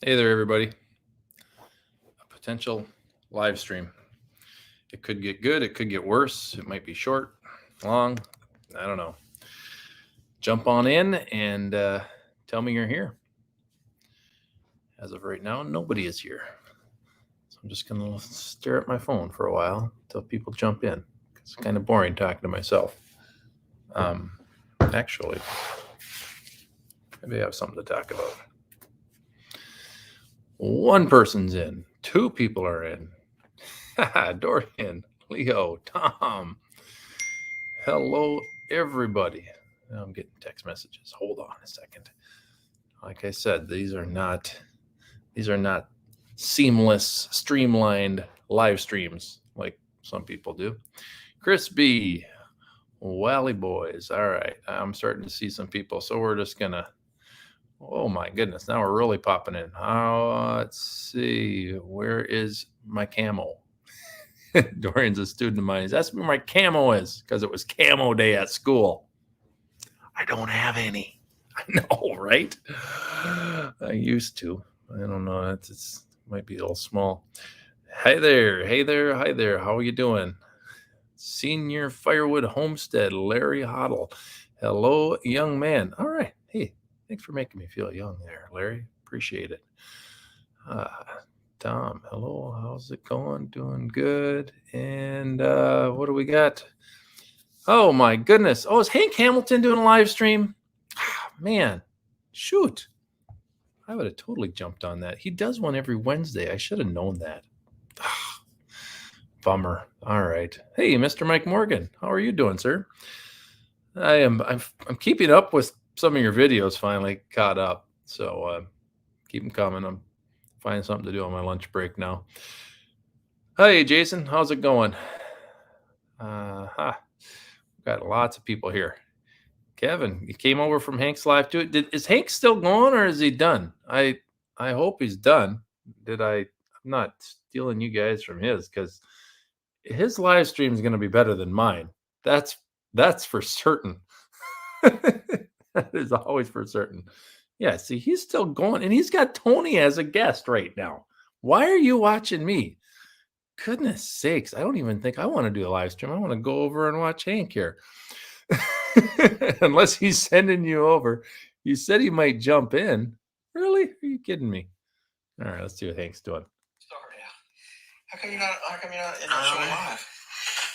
Hey there, everybody. A potential live stream. It could get good, it could get worse, it might be short, long, I don't know. Jump on in and tell me you're here. As of right now, nobody is here. So I'm just going to stare at my phone for a while until people jump in. It's kind of boring talking to myself. Actually, maybe I have something to talk about. One person's in, two people are in. Dorian, Leo, Tom. Hello, everybody. I'm getting text messages. Hold on a second. Like I said, these are not seamless, streamlined live streams like some people do. Chris B, Wally Boys. All right, I'm starting to see some people, so we're just gonna. Oh my goodness! Now we're really popping in. Let's see. Where is my camo? Dorian's a student of mine. He's asking me where my camo is because it was camo day at school. I don't have any. I know, right? I used to. I don't know. It's might be a little small. Hey there. Hey there. Hi there. How are you doing? Senior Firewood Homestead, Larry Hoddle. Hello, young man. All right. Hey, thanks for making me feel young there, Larry. Appreciate it. Tom, hello. How's it going? Doing good. And what do we got? Oh my goodness. Oh, is Hank Hamilton doing a live stream? Man, shoot. I would have totally jumped on that. He does one every Wednesday. I should have known that. Bummer. All right. Hey, Mr. Mike Morgan. How are you doing, sir? I'm keeping up with some of your videos, finally caught up. So keep them coming. I'm finding something to do on my lunch break now. Hey, Jason. How's it going? Got lots of people here. Kevin, you came over from Hank's live too. Is Hank still going or is he done? I hope he's done. I'm not stealing you guys from his because his live stream is going to be better than mine. That's for certain. That is always for certain. Yeah, see, he's still going, and he's got Tony as a guest right now. Why are you watching me? Goodness sakes, I don't even think I want to do a live stream. I want to go over and watch Hank here. Unless he's sending you over. You said he might jump in. Really? Are you kidding me? All right, let's see what Hank's doing. Sorry. How come you're not showing live?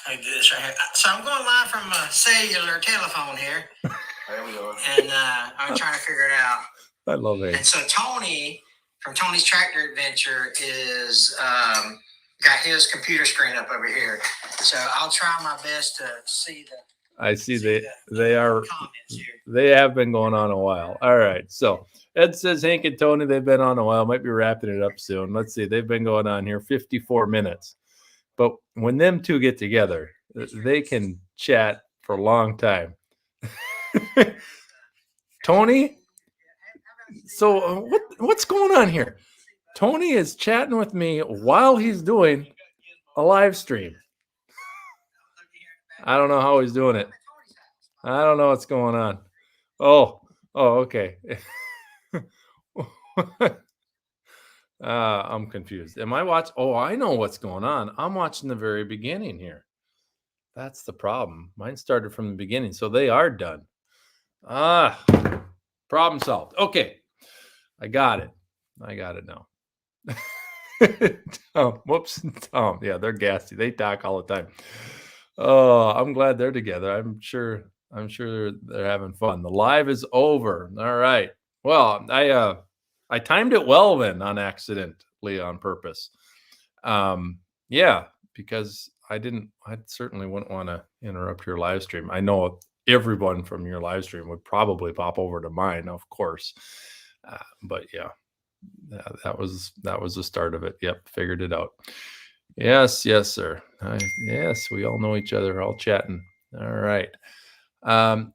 I do this right here. So I'm going live from a cellular telephone here. There we go. And I'm trying to figure it out. I love it. And so Tony from Tony's Tractor Adventure is got his computer screen up over here. So I'll try my best to see the. I see they have been going on a while. All right. So Ed says Hank and Tony, they've been on a while. Might be wrapping it up soon. Let's see. They've been going on here 54 minutes. But when them two get together, they can chat for a long time. Tony? So what's going on here? Tony is chatting with me while he's doing a live stream. I don't know how he's doing it. I don't know what's going on. Oh, okay. I'm confused. Am I watching? Oh, I know what's going on. I'm watching the very beginning here. That's the problem. Mine started from the beginning, so they are done. Problem solved. Okay. I got it now. Whoops. Tom. Yeah, they're gassy. They talk all the time. Oh, I'm glad they're together. I'm sure they're having fun. The live is over. All right. Well, I timed it well then on accidentally on purpose. Yeah, because I certainly wouldn't want to interrupt your live stream. I know everyone from your live stream would probably pop over to mine, of course. But yeah, that was the start of it. Yep, figured it out. Yes, sir. Yes, we all know each other. All chatting. All right. I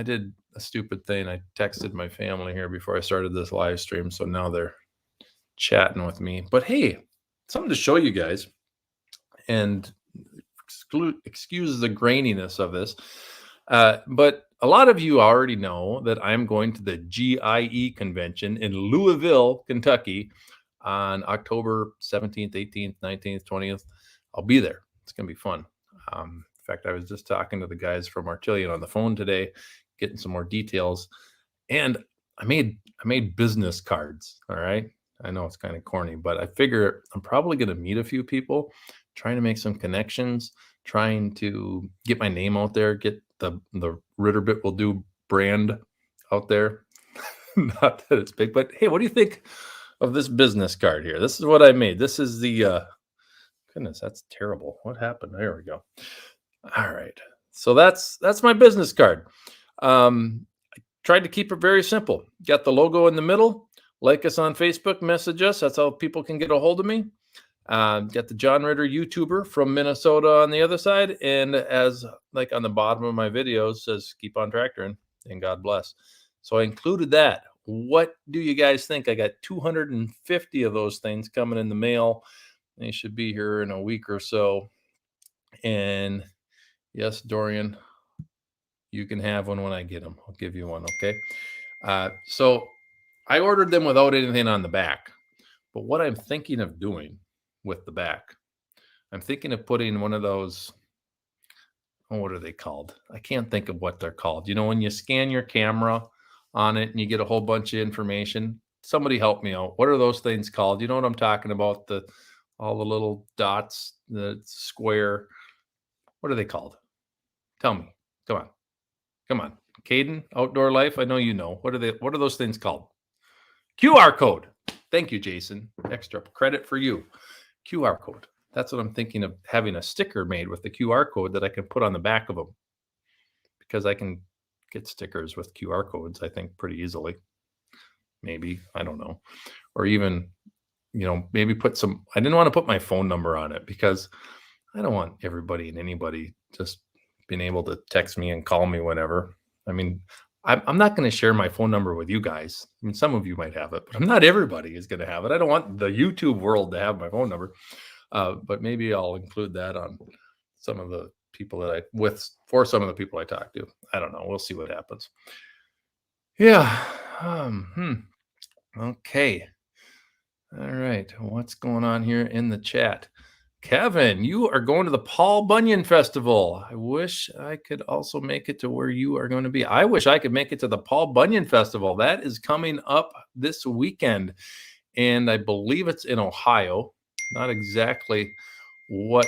did a stupid thing. I texted my family here before I started this live stream, so now they're chatting with me. But hey, something to show you guys, and excuse the graininess of this. But a lot of you already know that I'm going to the GIE convention in Louisville, Kentucky on October 17th, 18th, 19th, 20th. I'll be there. It's going to be fun. In fact, I was just talking to the guys from Artillion on the phone today, getting some more details. And I made business cards. All right. I know it's kind of corny, but I figure I'm probably going to meet a few people, trying to make some connections, trying to get my name out there, get the Ritterbit Will Do brand out there. Not that it's big, but hey, what do you think of this business card here? This is what I made. This is the goodness, that's terrible. What happened? There we go. All right. So that's my business card. Tried to keep it very simple. Got the logo in the middle. Like us on Facebook, message us. That's how people can get a hold of me. Got the John Ritter YouTuber from Minnesota on the other side. And as like on the bottom of my videos says, keep on tractoring and God bless. So I included that. What do you guys think? I got 250 of those things coming in the mail. They should be here in a week or so. And yes, Dorian, you can have one when I get them. I'll give you one, okay? So I ordered them without anything on the back. But what I'm thinking of doing with the back, I'm thinking of putting one of those, what are they called? I can't think of what they're called. You know, when you scan your camera on it and you get a whole bunch of information. Somebody help me out. What are those things called? You know what I'm talking about? All the little dots, the square. What are they called? Tell me. Come on. Caden, Outdoor Life. I know you know. What are those things called? QR code. Thank you, Jason. Extra credit for you. QR code. That's what I'm thinking of, having a sticker made with the QR code that I can put on the back of them, because I can get stickers with QR codes, I think, pretty easily. Maybe, I don't know. Or even, maybe put some, I didn't want to put my phone number on it because I don't want everybody and anybody just being able to text me and call me whenever. I mean, I'm not going to share my phone number with you guys. I mean, some of you might have it, but not everybody is going to have it. I don't want the YouTube world to have my phone number. But maybe I'll include that on some of the people for some of the people I talk to. I don't know. We'll see what happens. Yeah. Okay. All right. What's going on here in the chat? Kevin, you are going to the Paul Bunyan Festival. I wish I could also make it to where you are going to be. I wish I could make it to the Paul Bunyan Festival. That is coming up this weekend, and I believe it's in Ohio. Not exactly what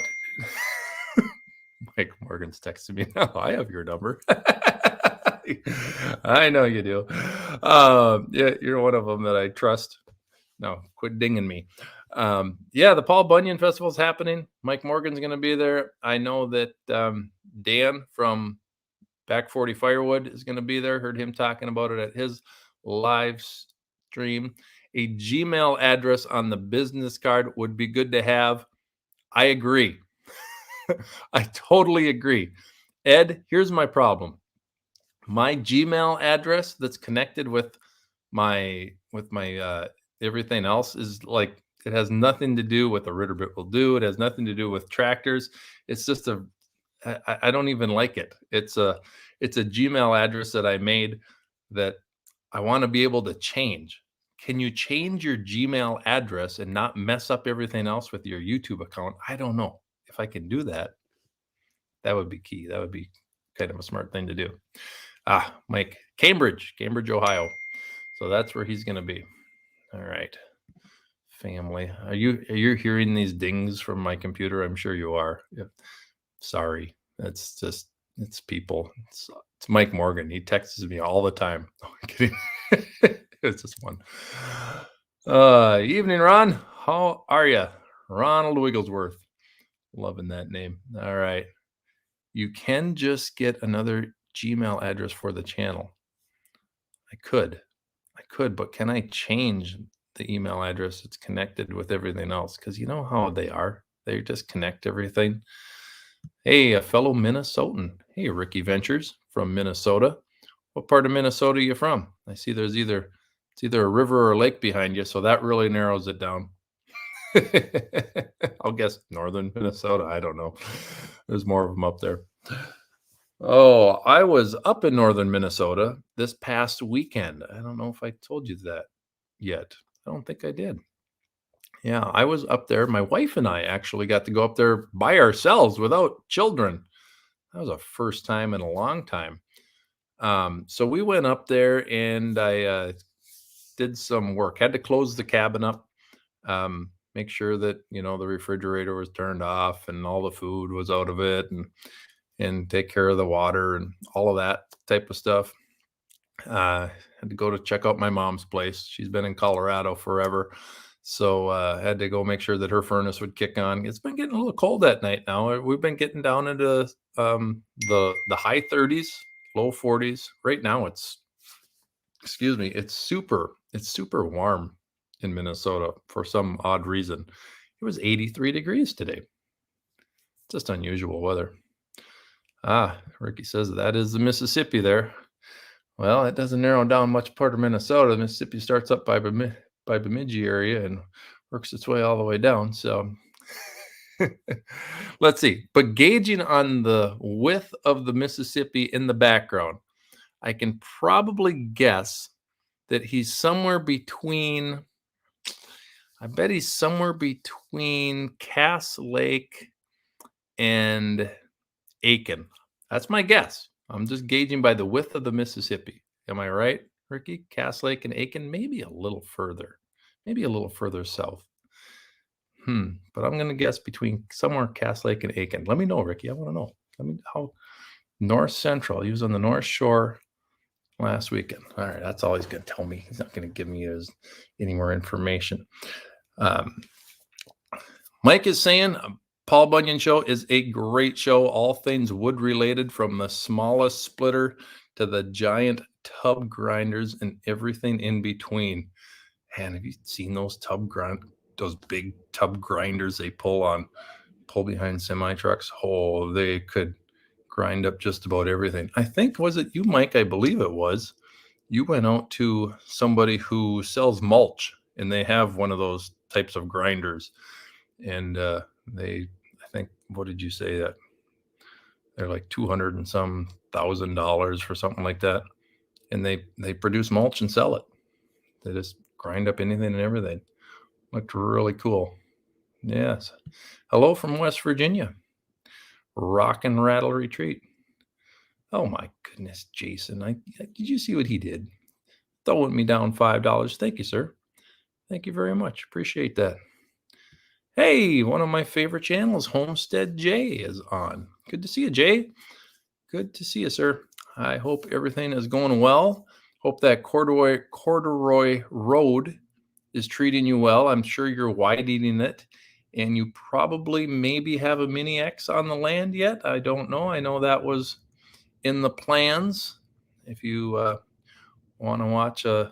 Mike Morgan's texting me now. I have your number. I know you do. Yeah, you're one of them that I trust. No, quit dinging me. Yeah, the Paul Bunyan Festival is happening. Mike Morgan's going to be there. I know that Dan from Back 40 Firewood is going to be there. Heard him talking about it at his live stream. A Gmail address on the business card would be good to have. I agree. I totally agree. Ed, here's my problem. My Gmail address that's connected with my everything else is like, it has nothing to do with the Ritterbit Will Do. It has nothing to do with tractors. It's just I don't even like it. It's a Gmail address that I made that I want to be able to change. Can you change your Gmail address and not mess up everything else with your YouTube account? I don't know. If I can do that, that would be key. That would be kind of a smart thing to do. Mike, Cambridge, Ohio. So that's where he's going to be. All right. Family. Are you hearing these dings from my computer? I'm sure you are. Yeah. Sorry. It's people. It's Mike Morgan. He texts me all the time. No, I'm kidding. It's just one. Evening, Ron. How are you? Ronald Wigglesworth. Loving that name. All right. You can just get another Gmail address for the channel. I could, but can I change the email address that's connected with everything else? Because you know how they are. They just connect everything. Hey, a fellow Minnesotan. Hey, Ricky Ventures from Minnesota. What part of Minnesota are you from? I see there's either a river or a lake behind you, so that really narrows it down. I'll guess northern Minnesota. I don't know. There's more of them up there. Oh, I was up in northern Minnesota this past weekend. I don't know if I told you that yet. I don't think I did. Yeah, I was up there. My wife and I actually got to go up there by ourselves without children. That was a first time in a long time. So we went up there and I did some work. Had to close the cabin up, make sure that the refrigerator was turned off and all the food was out of it, and take care of the water and all of that type of stuff. Had to go to check out my mom's place. She's been in Colorado forever. So had to go make sure that her furnace would kick on. It's been getting a little cold at night now. We've been getting down into the high 30s, low 40s. Right now it's super warm in Minnesota for some odd reason. It was 83 degrees today. Just unusual weather. Ricky says that is the Mississippi there. Well, it doesn't narrow down much part of Minnesota. The Mississippi starts up by Bemidji area and works its way all the way down. So let's see. But gauging on the width of the Mississippi in the background, I can probably guess that he's somewhere between, I bet he's somewhere between Cass Lake and Aiken. That's my guess. I'm just gauging by the width of the Mississippi. Am I right, Ricky? Cass Lake and Aiken, maybe a little further south. But I'm going to guess between somewhere Cass Lake and Aiken. Let me know, Ricky. I want to know. Let me how north central. He was on the North Shore last weekend. All right, that's all he's going to tell me. He's not going to give me any more information. Mike is saying Paul Bunyan Show is a great show. All things wood related, from the smallest splitter to the giant tub grinders and everything in between. Man, have you seen those big tub grinders they pull behind semi trucks? Oh, they could grind up just about everything. I think, was it you, Mike? I believe it was. You went out to somebody who sells mulch, and they have one of those types of grinders. And I think, what did you say, that they're like $200 and some $1,000 for something like that? And they produce mulch and sell it. They just grind up anything and everything. Looked really cool. Yes. Hello from West Virginia. Rock and Rattle Retreat. Oh my goodness, Jason. Did you see what he did? Throwing me down $5. Thank you, sir. Thank you very much. Appreciate that. Hey, one of my favorite channels, Homestead Jay, is on. Good to see you, Jay. Good to see you, sir. I hope everything is going well. Hope that corduroy road is treating you well. I'm sure you're widening it, and you probably maybe have a mini X on the land yet. I don't know. I know that was in the plans. If you want to watch a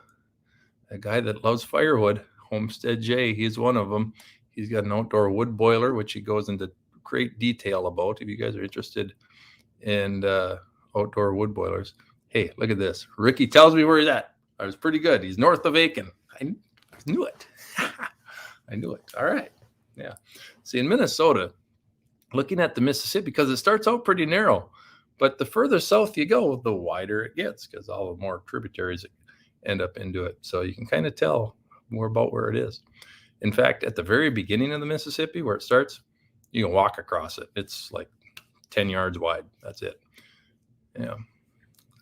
guy that loves firewood, Homestead Jay, he's one of them. He's got an outdoor wood boiler, which he goes into great detail about. If you guys are interested in outdoor wood boilers. Hey, look at this. Ricky tells me where he's at. I was pretty good. He's north of Aiken. I knew it. I knew it. All right. Yeah. See, in Minnesota, looking at the Mississippi, because it starts out pretty narrow, but the further south you go, the wider it gets, because all the more tributaries end up into it. So you can kind of tell more about where it is. In fact, at the very beginning of the Mississippi, where it starts, you can walk across it. It's like 10 yards wide. That's it. Yeah.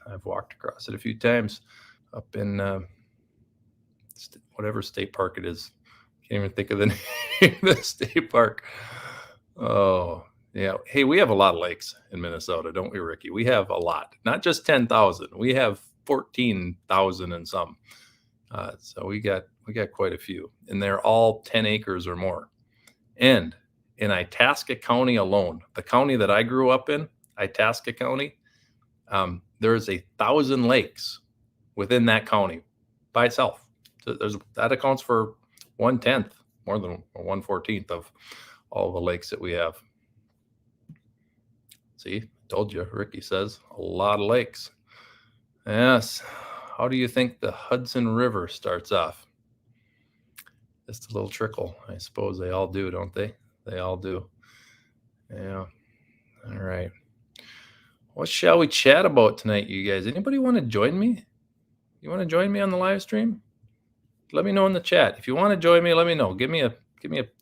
I've walked across it a few times up in whatever state park it is. Can't even think of the name of the state park. Oh, yeah. Hey, we have a lot of lakes in Minnesota, don't we, Ricky? We have a lot. Not just 10,000. We have 14,000 and some. So we got quite a few, and they're all 10 acres or more. And in Itasca County alone, the county that I grew up in, Itasca County, there's 1,000 lakes within that county by itself. So that accounts for 1/10, more than 1/14 of all the lakes that we have. See, told you, Ricky says, a lot of lakes. Yes. How do you think the Hudson River starts off? Just a little trickle. I suppose they all do, don't they? They all do. Yeah. All right. What shall we chat about tonight, you guys? Anybody want to join me? You want to join me on the live stream? Let me know in the chat. If you want to join me, let me know. Give me a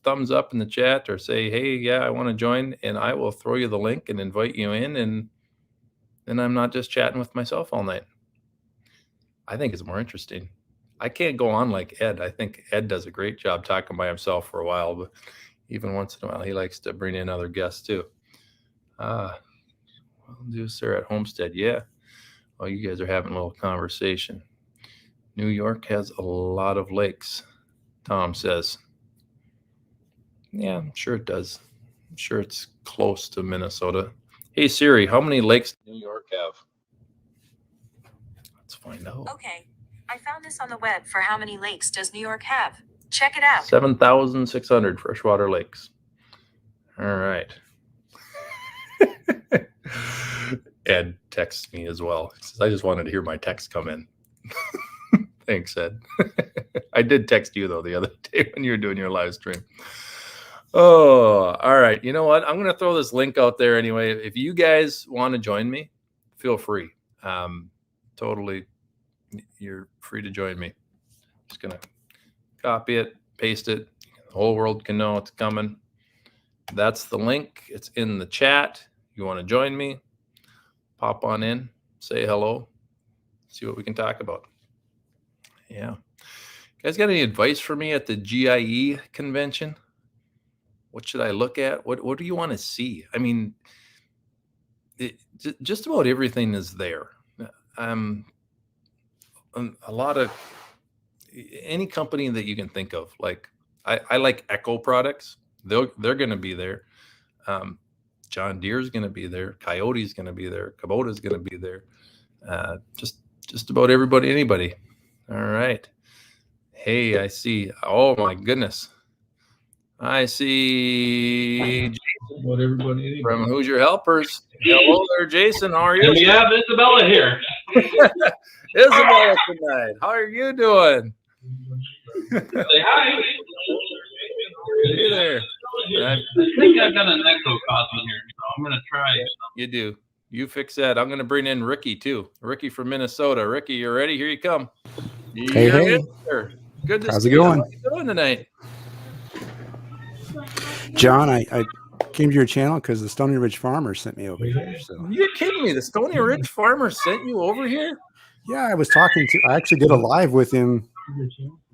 thumbs up in the chat, or say, hey, yeah, I want to join, and I will throw you the link and invite you in, and then I'm not just chatting with myself all night. I think it's more interesting. I can't go on like Ed. I think Ed does a great job talking by himself for a while, but even once in a while, he likes to bring in other guests too. Well, do sir at Homestead. Yeah. Oh, you guys are having a little conversation. New York has a lot of lakes, Tom says. Yeah, I'm sure it does. I'm sure it's close to Minnesota. Hey, Siri, how many lakes does New York have? Let's find out. Okay. I found this on the web. For how many lakes does New York have? Check it out. 7,600 freshwater lakes. All right. Ed texts me as well. He says, I just wanted to hear my text come in. Thanks, Ed. I did text you, though, the other day when you were doing your live stream. Oh, all right. You know what? I'm going to throw this link out there anyway. If you guys want to join me, feel free. Totally, you're free to join me. Just going to copy it, paste it. The whole world can know it's coming. That's the link. It's in the chat. You want to join me? Pop on in, say hello, see what we can talk about. Yeah. You guys got any advice for me at the GIE convention? What should I look at? What do you want to see? I mean, just about everything is there. A lot of any company that you can think of. Like I like Echo products. They're going to be there. John Deere's going to be there. Coyote's going to be there. Kubota's going to be there. Just about everybody, anybody. All right. Hey, I see. Oh my goodness. I see Jason What everybody from Hoosier Helpers. Hello there, Jason. How are you? And we have Isabella here. Isabella tonight. How are you doing? Say hi. Hey there. I think I've got an echo causing here, so I'm going to try. You do. You fix that. I'm going to bring in Ricky, too. Ricky from Minnesota. Ricky, you ready? Here you come. Hey. Good to How's see it going? you. How are you doing tonight? John, I came to your channel because the Stony Ridge Farmer sent me over here. So You're kidding me. The Stony Ridge Farmer sent you over here? yeah, I actually did a live with him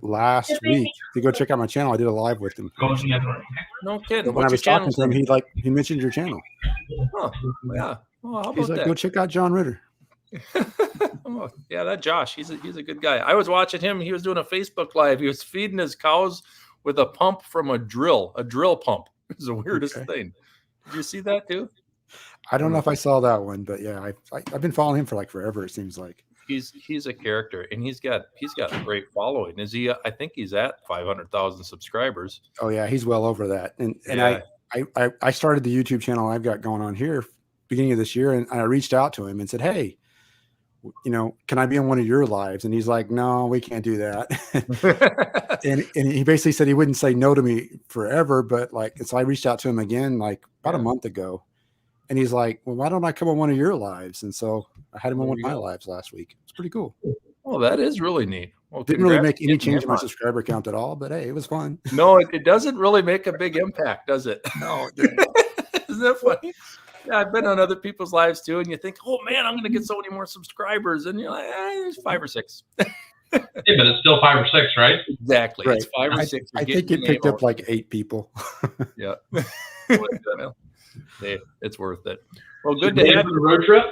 last week. If you go check out my channel, I did a live with him. No kidding. When I was talking to him, he mentioned your channel. Oh, yeah. Well, how He's about like, that? go check out John Ritter. Oh, yeah, that Josh. He's a good guy. I was watching him. He was doing a Facebook Live. He was feeding his cows with a pump from a drill pump. It was the weirdest thing. Did you see that too? I don't know if I saw that one, but yeah, I've been following him for like forever. It seems like he's a character, and he's got a great following. Is he? I think he's at 500,000 subscribers. Oh yeah, he's well over that. And Yeah. I started the YouTube channel I've got going on here beginning of this year, and I reached out to him and said, hey, can I be on one of your lives? And he's like, no, we can't do that. and he basically said he wouldn't say no to me forever, but so I reached out to him again, about a month ago, and he's like, well, why don't I come on one of your lives? And so I had him on one of my lives last week. It's pretty cool. Well, that is really neat. Well, didn't really make any change in my subscriber count at all, but hey, it was fun. No, it doesn't really make a big impact, does it? No, it didn't. Isn't that funny? Yeah, I've been on other people's lives too, and you think, oh man, I'm going to get so many more subscribers, and you're like, there's 5 or 6. Hey, but it's still 5 or 6, right? Exactly. Right. It's 5 or 6. I think it picked up like 8 people. Yeah. It's worth it. Well, good to have you. Road trip?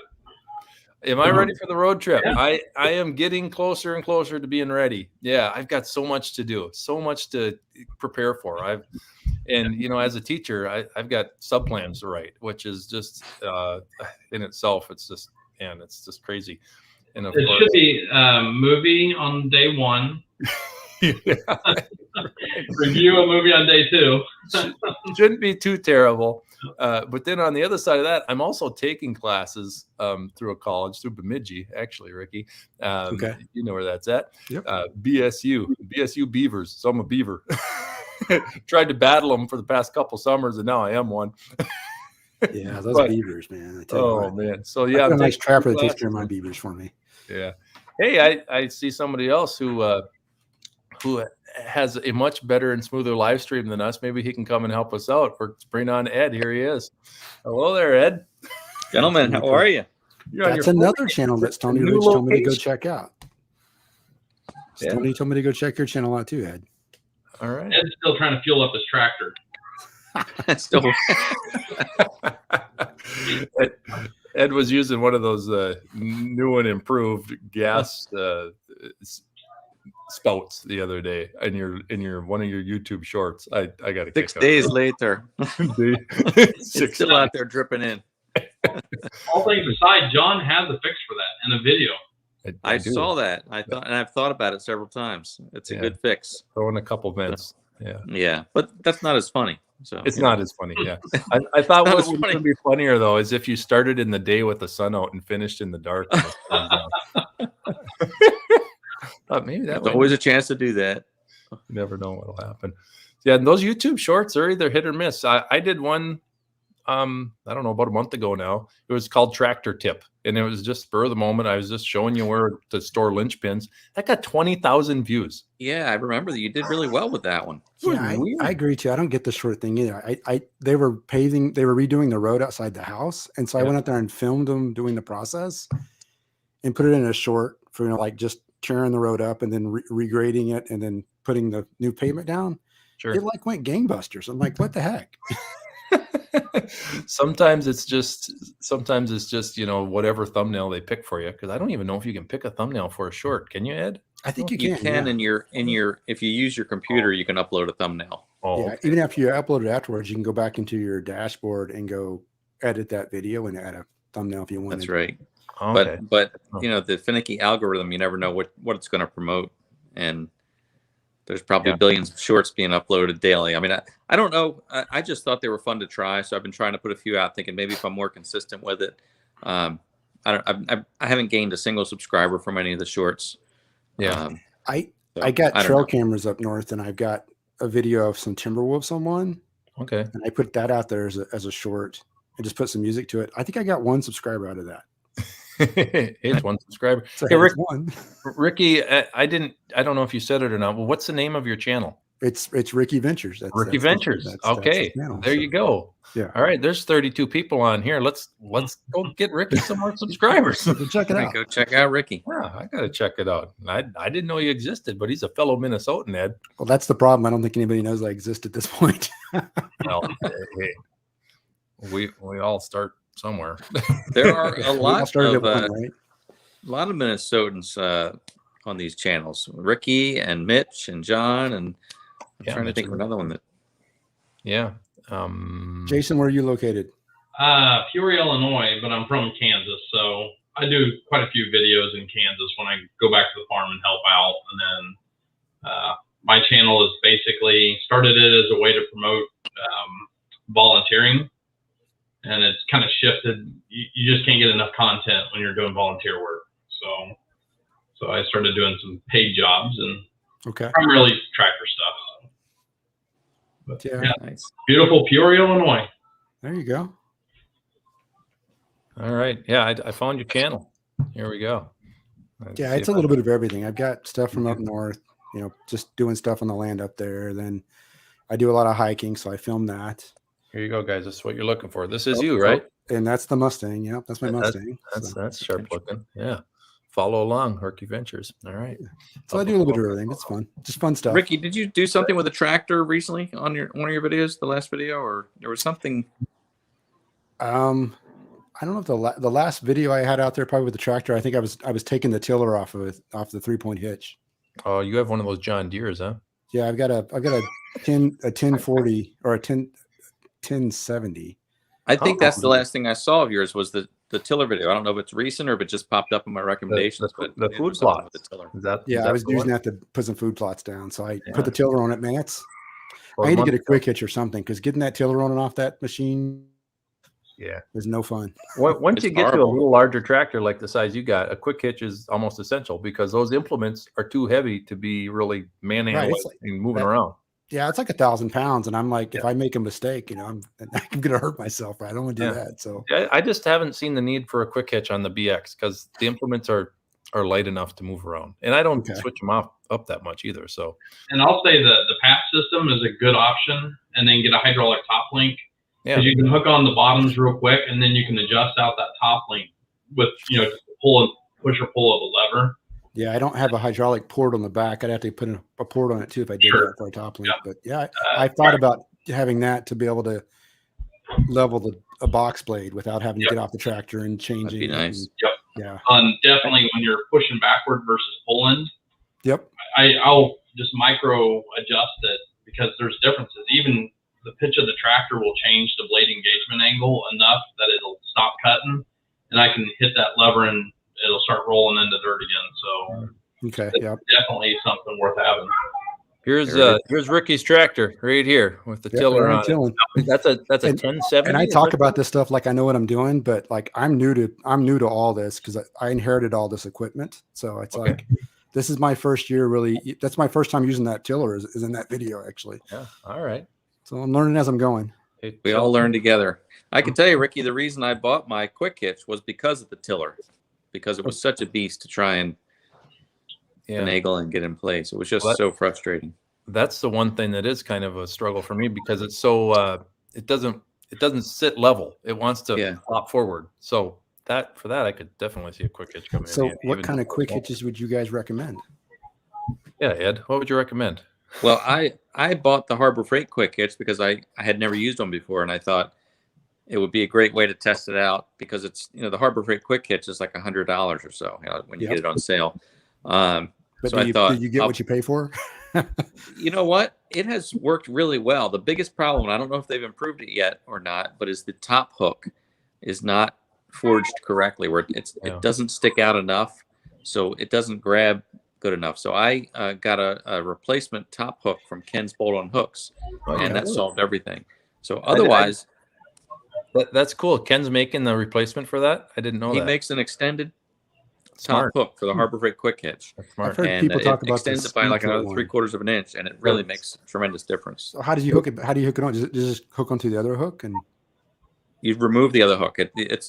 Am I ready for the road trip? Yeah. I am getting closer and closer to being ready. Yeah, I've got so much to do, so much to prepare for. As a teacher, I've got sub plans to write, which is just in itself, it's just crazy. And of course, should be movie on day 1. Review a movie on day 2. Shouldn't be too terrible. But then on the other side of that, I'm also taking classes through a college, through Bemidji, actually, Ricky. Okay. You know where that's at. Yep. BSU Beavers. So I'm a Beaver. Tried to battle them for the past couple summers, and now I am one. Yeah, those But- beavers, man. I tell you Oh what. man. So I yeah, got I'm a nice taking trapper that classes. takes care of my beavers for me. Yeah. Hey, I see somebody else who has a much better and smoother live stream than us. Maybe he can come and help us out. Let's bring on Ed. Here he is. Hello there, Ed. Gentlemen, how are you? You're on That's your another phone. channel that Stony New Ridge told me to go location. check out. Yeah. Stony told me to go check your channel out too, Ed. All right. Ed's still trying to fuel up his tractor. Still, Ed was using one of those new and improved gas spouts the other day in your one of your YouTube shorts. I got to 6 days later, it's 6 still out there dripping in. All things aside, John has a fix for that in a video. I do. saw that. I've thought about it several times. It's a good fix. Throw in a couple vents. Yeah. Yeah, but that's not as funny. So It's not as funny. Yeah. I thought Not what as would funny. be funnier though is if you started in the day with the sun out and finished in the dark. Thought maybe that There's way. always a chance to do that. You never know what'll happen. Yeah, and those YouTube shorts are either hit or miss. I did one I don't know, about a month ago now. It was called Tractor Tip. And it was just spur of the moment. I was just showing you where to store linchpins. That got 20,000 views. Yeah, I remember that you did really well with that one. Yeah, I agree too. I don't get the short thing either. They were redoing the road outside the house, and so I went out there and filmed them doing the process, and put it in a short for like just tearing the road up and then regrading it and then putting the new pavement down. Sure. It like went gangbusters. I'm like, what the heck? Sometimes it's just whatever thumbnail they pick for you, because I don't even know if you can pick a thumbnail for a short. Can you, Ed? I think you You can. can yeah. in your if you use your computer, you can upload a thumbnail. Oh, Yeah, even after you upload it afterwards, you can go back into your dashboard and go edit that video and add a thumbnail if you want. That's right. okay. But the finicky algorithm, you never know what it's going to promote, and there's probably billions of shorts being uploaded daily. I mean, I don't know. I just thought they were fun to try, so I've been trying to put a few out, thinking maybe if I'm more consistent with it. I haven't gained a single subscriber from any of the shorts. Yeah. I So, got don't trail know. cameras up north, and I've got a video of some timber wolves on one, Okay. and I put that out there as a short and just put some music to it. I think I got one subscriber out of that. It's one subscriber. So Hey, it's one. Ricky, I don't know if you said it or not, but what's the name of your channel? It's Ricky Ventures. Ricky Ventures. That's Okay. his channel, There so. you go. Yeah. All right. There's 32 people on here. Let's go get Ricky some more subscribers. So check it Hey, out. go check out Ricky. Yeah, I gotta check it out. I didn't know he existed, but he's a fellow Minnesotan, Ed. Well, that's the problem. I don't think anybody knows I exist at this point. Well, hey, we all start somewhere. There are We a all lot started of at one, right? Minnesotans on these channels. Ricky and Mitch and John, and I'm Yeah, trying to Mitch think of and another one that. Yeah. Jason, where are you located? Peoria, Illinois, but I'm from Kansas, so I do quite a few videos in Kansas when I go back to the farm and help out. And then my channel is basically started it as a way to promote volunteering, and it's kind of shifted. You just can't get enough content when you're doing volunteer work. So I started doing some paid jobs and Okay. primarily tractor stuff. So. But, Yeah. Nice. beautiful Peoria, Illinois. There you go. All right. Yeah, I found your channel. Here we go. Let's Yeah, see it's if a I- little bit of everything. I've got stuff from up north, just doing stuff on the land up there. Then I do a lot of hiking, so I film that. Here you go, guys. This is what you're looking for. This is you, right? And that's the Mustang. Yep, that's my Mustang. That's sharp looking. Yeah. Follow along, Herky Ventures. All right. So I do a little bit of everything. It's fun. Just fun stuff. Ricky, did you do something with a tractor recently on one of your videos, the last video, or there was something? I don't know if the last video I had out there probably with the tractor. I think I was taking the tiller off of it, off the 3-point hitch. Oh, you have one of those John Deeres, huh? Yeah, I've got a 1040 or a 1070. I think that's the last thing I saw of yours was the tiller video. I don't know if it's recent or if it just popped up in my recommendations. the but food it was something plot. with the tiller. Is that? Yeah, is I that was the using one? that to put some food plots down. So I Yeah. put the tiller on it, man. I Or need to month get a ago. quick hitch or something because getting that tiller on and off that machine Yeah. is no fun. Once It's you get to a horrible. little larger tractor like the size you got, a quick hitch is almost essential because those implements are too heavy to be really manhandling it's like and moving that- around. Yeah, it's like 1,000 pounds, and I'm like, if I make a mistake, I'm gonna hurt myself. Right? I don't want to do that. So I just haven't seen the need for a quick hitch on the BX because the implements are light enough to move around, and I don't switch them up that much either. So, and I'll say the patch system is a good option, and then get a hydraulic top link because you can hook on the bottoms real quick, and then you can adjust out that top link with just push or pull of a lever. Yeah, I don't have a hydraulic port on the back. I'd have to put a port on it too if I did that for a top link. But yeah, I thought about having that to be able to level a box blade without having to get off the tractor and changing. That'd be nice. Yeah. Definitely when you're pushing backward versus pulling. Yep. I'll just micro adjust it because there's differences. Even the pitch of the tractor will change the blade engagement angle enough that it'll stop cutting, and I can hit that lever and it'll start rolling into dirt again. So definitely something worth having. Here's Ricky's tractor right here with the tiller on it. That's a 1070. And I talk about this stuff like I know what I'm doing, but like I'm new to all this because I inherited all this equipment. So it's like this is my first year really. That's my first time using that tiller is in that video actually. Yeah. All right. So I'm learning as I'm going. We all learn together. I can tell you, Ricky, the reason I bought my quick hitch was because of the tiller, because it was such a beast to try and finagle and get in place. It was just so frustrating. That's the one thing that is kind of a struggle for me because it's so it doesn't sit level. It wants to flop forward. So I could definitely see a quick hitch coming in. So what kind of quick hitches would you guys recommend? Yeah, Ed, what would you recommend? Well, I bought the Harbor Freight quick hitch because I had never used one before, and I thought it would be a great way to test it out because it's the Harbor Freight quick hitch is like $100 or so when you get it on sale. But so I thought, do you get what you pay for? You know what? It has worked really well. The biggest problem, I don't know if they've improved it yet or not, but is the top hook is not forged correctly, where it doesn't stick out enough, so it doesn't grab good enough. So I got a replacement top hook from Ken's Bolt-On Hooks, and that solved everything. So otherwise, that's cool. Ken's making the replacement for that. I didn't know he that. makes an extended top hook for the Harbor Freight quick hitch. I've heard people talk about extends it by like another 3/4 of an inch, and it really makes a tremendous difference. So how do you hook it? How do you hook it on? Does it just hook onto the other hook and you remove the other hook?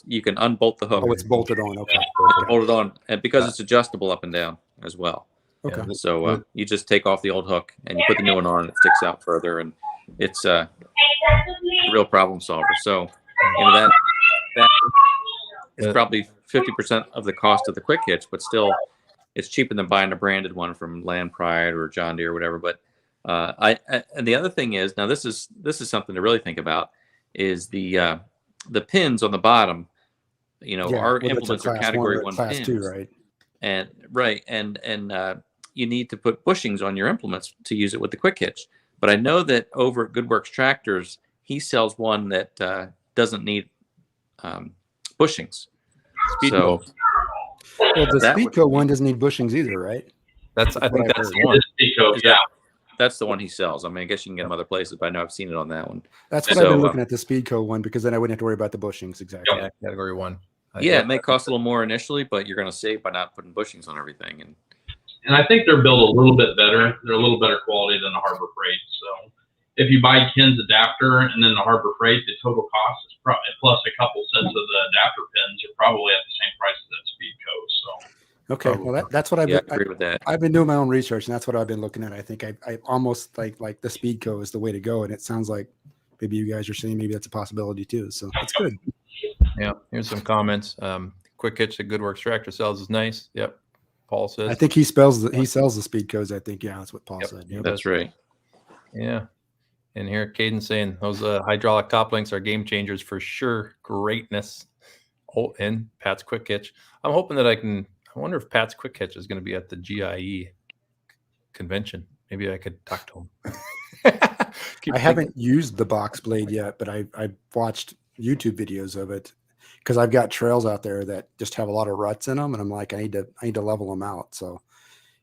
You can unbolt the hook. Oh, it's bolted on. Okay. It's bolted on, and because it's adjustable up and down as well. Okay. So you just take off the old hook and you put the new one on, and it sticks out further, and it's a real problem solver. So that is probably 50% of the cost of the quick hitch, but still, it's cheaper than buying a branded one from Land Pride or John Deere or whatever. But and the other thing is, now this is something to really think about, is the pins on the bottom. Our implements are category 1 class pins, 2, right? And you need to put bushings on your implements to use it with the quick hitch. But I know that over at GoodWorks Tractors, he sells one that doesn't need bushings. Speedco. Well, the Speedco one doesn't need bushings either, right? I think that's the one. Speedco, that's the one he sells. I mean, I guess you can get them other places, but I know I've seen it on that one. That's what I've been looking at, the Speedco one, because then I wouldn't have to worry about the bushings. Exactly. Yeah, category 1. It may cost a little more initially, but you're going to save by not putting bushings on everything. And I think they're built a little bit better. They're a little better quality than the Harbor Freight. So if you buy Ken's adapter and then the Harbor Freight, the total cost is plus a couple sets of the adapter pins are probably at the same price as that Speedco. So okay, well that's what I agree with that. I've been doing my own research, and that's what I've been looking at. I think I almost like the Speedco is the way to go, and it sounds like maybe you guys are saying maybe that's a possibility too. So that's good. Yeah, here's some comments. Quick hitch that GoodWorks Tractor sells is nice. Yep. Paul says. I think he sells the Speedcos. I think that's what Paul said. Yep. That's right. Yeah. And here, Caden saying those hydraulic top links are game changers for sure. Greatness. Oh, and Pat's quick hitch. I'm hoping that I wonder if Pat's quick hitch is going to be at the GIE convention. Maybe I could talk to him. I haven't used the box blade yet, but I watched YouTube videos of it because I've got trails out there that just have a lot of ruts in them, and I'm like, I need to level them out. So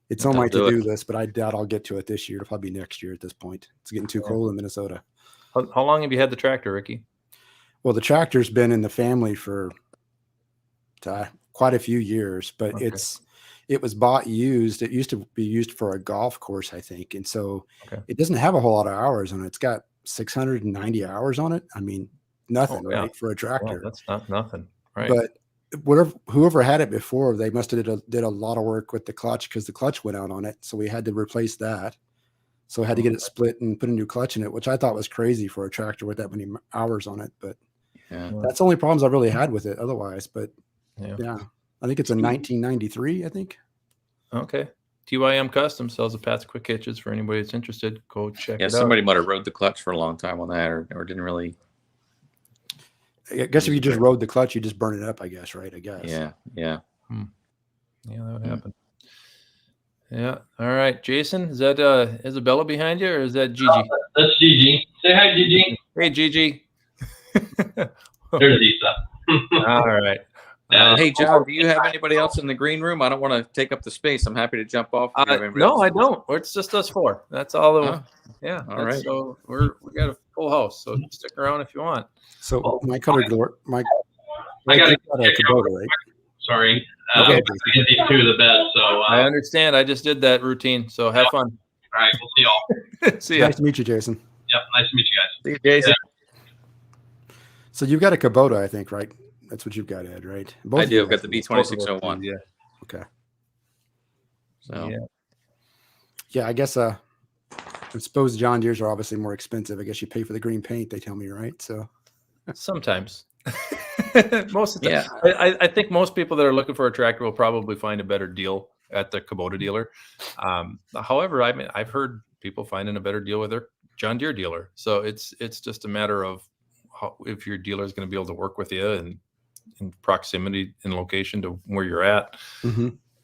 it's on my to-do list, but I doubt I'll get to it this year. It'll probably be next year at this point. It's getting too cold in Minnesota. How long have you had the tractor, Ricky? Well, the tractor's been in the family for quite a few years, but it was bought used. It used to be used for a golf course, I think. And so Okay. it doesn't have a whole lot of hours on it. It's got 690 hours on it. I mean, nothing, yeah. right, for a Well, tractor. that's not nothing, right? But whoever had it before, they must have did a lot of work with the clutch, because the clutch went out on it. So we had to replace that. So I had to get it split and put a new clutch in it, which I thought was crazy for a tractor with that many hours on it. But Yeah. that's the only problems I really had with it otherwise. But Yeah. yeah, I think it's a 1993, I think. Okay. TYM Custom sells the Pat's Quick Hitches for anybody that's interested. Go check Yeah, it somebody out. might have rode the clutch for a long time on that, or didn't really. I guess if you just rode the clutch, you just burn it up, I guess, right? I guess. Yeah, yeah. Yeah, that would happen. Yeah. All right, Jason, is that Isabella behind you, or is that Gigi? That's Gigi. Say hi, Gigi. Hey, Gigi. There's Lisa. All right. Hey, John, do you have anybody else in the green room? I don't want to take up the space. I'm happy to jump off. if you have anybody No, else. I don't. It's just us four. That's all. Oh, Yeah. all right. So we got a full house. So stick around if you want. So my color door, I got to got a Kubota, right? Sorry. Okay. I get these two to the bed. So, I understand. I just did that routine. So have fun. all right. We'll see y'all. See ya. Nice to meet you, Jason. Yep. Nice to meet you guys. See you, Jason. So you've got a Kubota, I think, right? That's what you've got, Ed, right? Both I of do. you I've got the B2601. Yeah. Okay. So Yeah. Yeah, I guess I suppose John Deere's are obviously more expensive. I guess you pay for the green paint, they tell me, right? So Sometimes. Most of the Yeah. time. I think most people that are looking for a tractor will probably find a better deal at the Kubota dealer. However, I mean, I've heard people finding a better deal with their John Deere dealer. So it's just a matter of if your dealer is going to be able to work with you and in proximity and location to where you're at.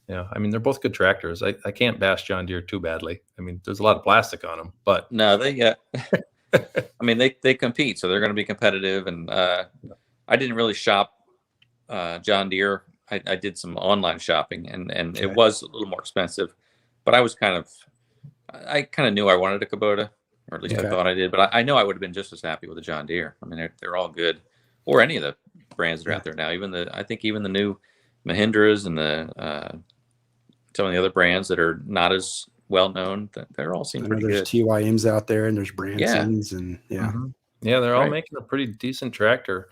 Yeah, I mean, they're both good tractors. I can't bash John Deere too badly. I mean, there's a lot of plastic on them, but no, they I mean, they compete, so they're going to be competitive. And I didn't really shop John Deere. I did some online shopping, and it was a little more expensive. But I kind of knew I wanted a Kubota, or at least I thought I did. But I know I would have been just as happy with a John Deere. I mean, they're all good, or any of the brands that are out there now. I think even the new Mahindras and the some of the other brands that are not as well known, they're all seem pretty there's good. TYMs out there, and there's Bransons, and yeah. Yeah, they're all Right. making a pretty decent tractor.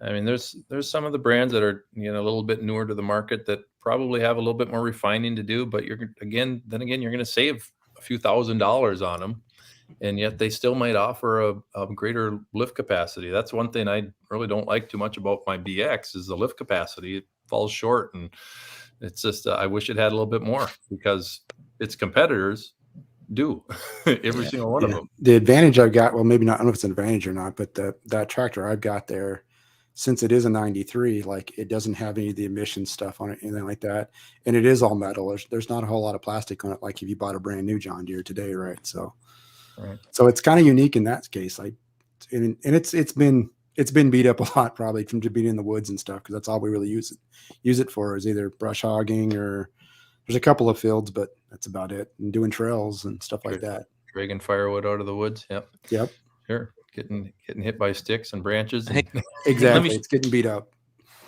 I mean, there's some of the brands that are, a little bit newer to the market that probably have a little bit more refining to do, but you're going to save a few $1,000s on them, and yet they still might offer a greater lift capacity. That's one thing I really don't like too much about my BX is the lift capacity. It falls short, and it's just I wish it had a little bit more because its competitors do every single one of them. The advantage I've got, well, maybe not, I don't know if it's an advantage or not, but that tractor I've got there, since it is a 93, like it doesn't have any of the emission stuff on it, anything like that. And it is all metal. There's not a whole lot of plastic on it. Like if you bought a brand new John Deere today. Right. So it's kind of unique in that case. Like, and it's been beat up a lot, probably from being in the woods and stuff. Cause that's all we really use it for is either brush hogging, or there's a couple of fields, but that's about it. And doing trails and stuff like that. Dragging firewood out of the woods. Yep. Sure. Getting hit by sticks and branches. Hey, exactly. It's getting beat up.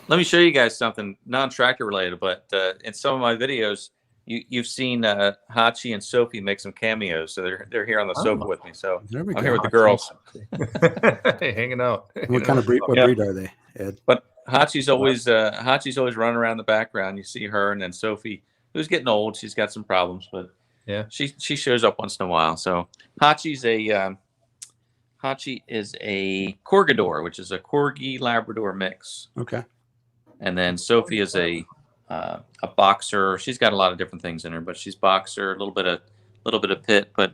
Let me show you guys something non-tractor related, but in some of my videos, you've seen Hachi and Sophie make some cameos. So they're here on the sofa with me. So I'm here with the girls. Hanging out. What kind of breed? What breed are they, Ed? But Hachi's always running around the background. You see her, and then Sophie, who's getting old. She's got some problems, but yeah, she shows up once in a while. So Hachi is a Corgador, which is a Corgi Labrador mix. Okay. And then Sophie is a boxer. She's got a lot of different things in her, but she's boxer, a little bit of pit, but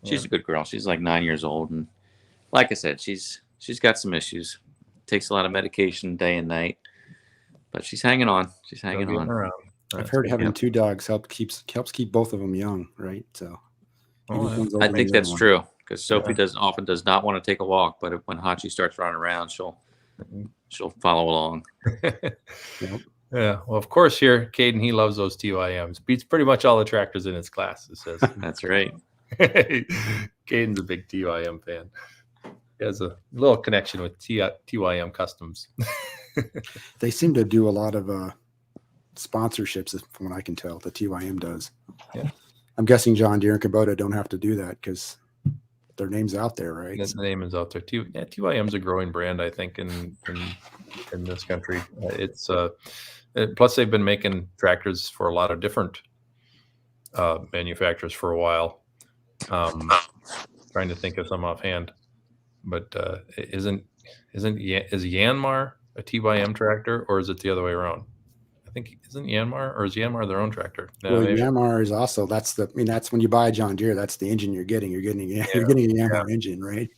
she's a good girl. She's like 9 years old, and like I said, she's got some issues. Takes a lot of medication day and night, but she's hanging on. She's hanging on. Around. I've heard having two dogs helps keep both of them young, right? So I think that's true, because Sophie often does not want to take a walk, but when Hachi starts running around, she'll follow along. Yeah. Well, of course, here, Caden, he loves those TYMs. Beats pretty much all the tractors in his class, it says. That's right. Caden's a big TYM fan. He has a little connection with TYM Customs. They seem to do a lot of sponsorships, from what I can tell. The TYM does. Yeah. I'm guessing John Deere and Kubota don't have to do that because their name's out there, right? The name is out there. TYM's a growing brand, I think, in this country. It's plus they've been making tractors for a lot of different manufacturers for a while. Trying to think of some offhand, but is Yanmar a TYM tractor, or is it the other way around? I think isn't Yanmar, or is Yanmar their own tractor? No, Well, Yanmar is also that's when you buy a John Deere, that's the engine you're getting. You're getting a Yanmar engine, right?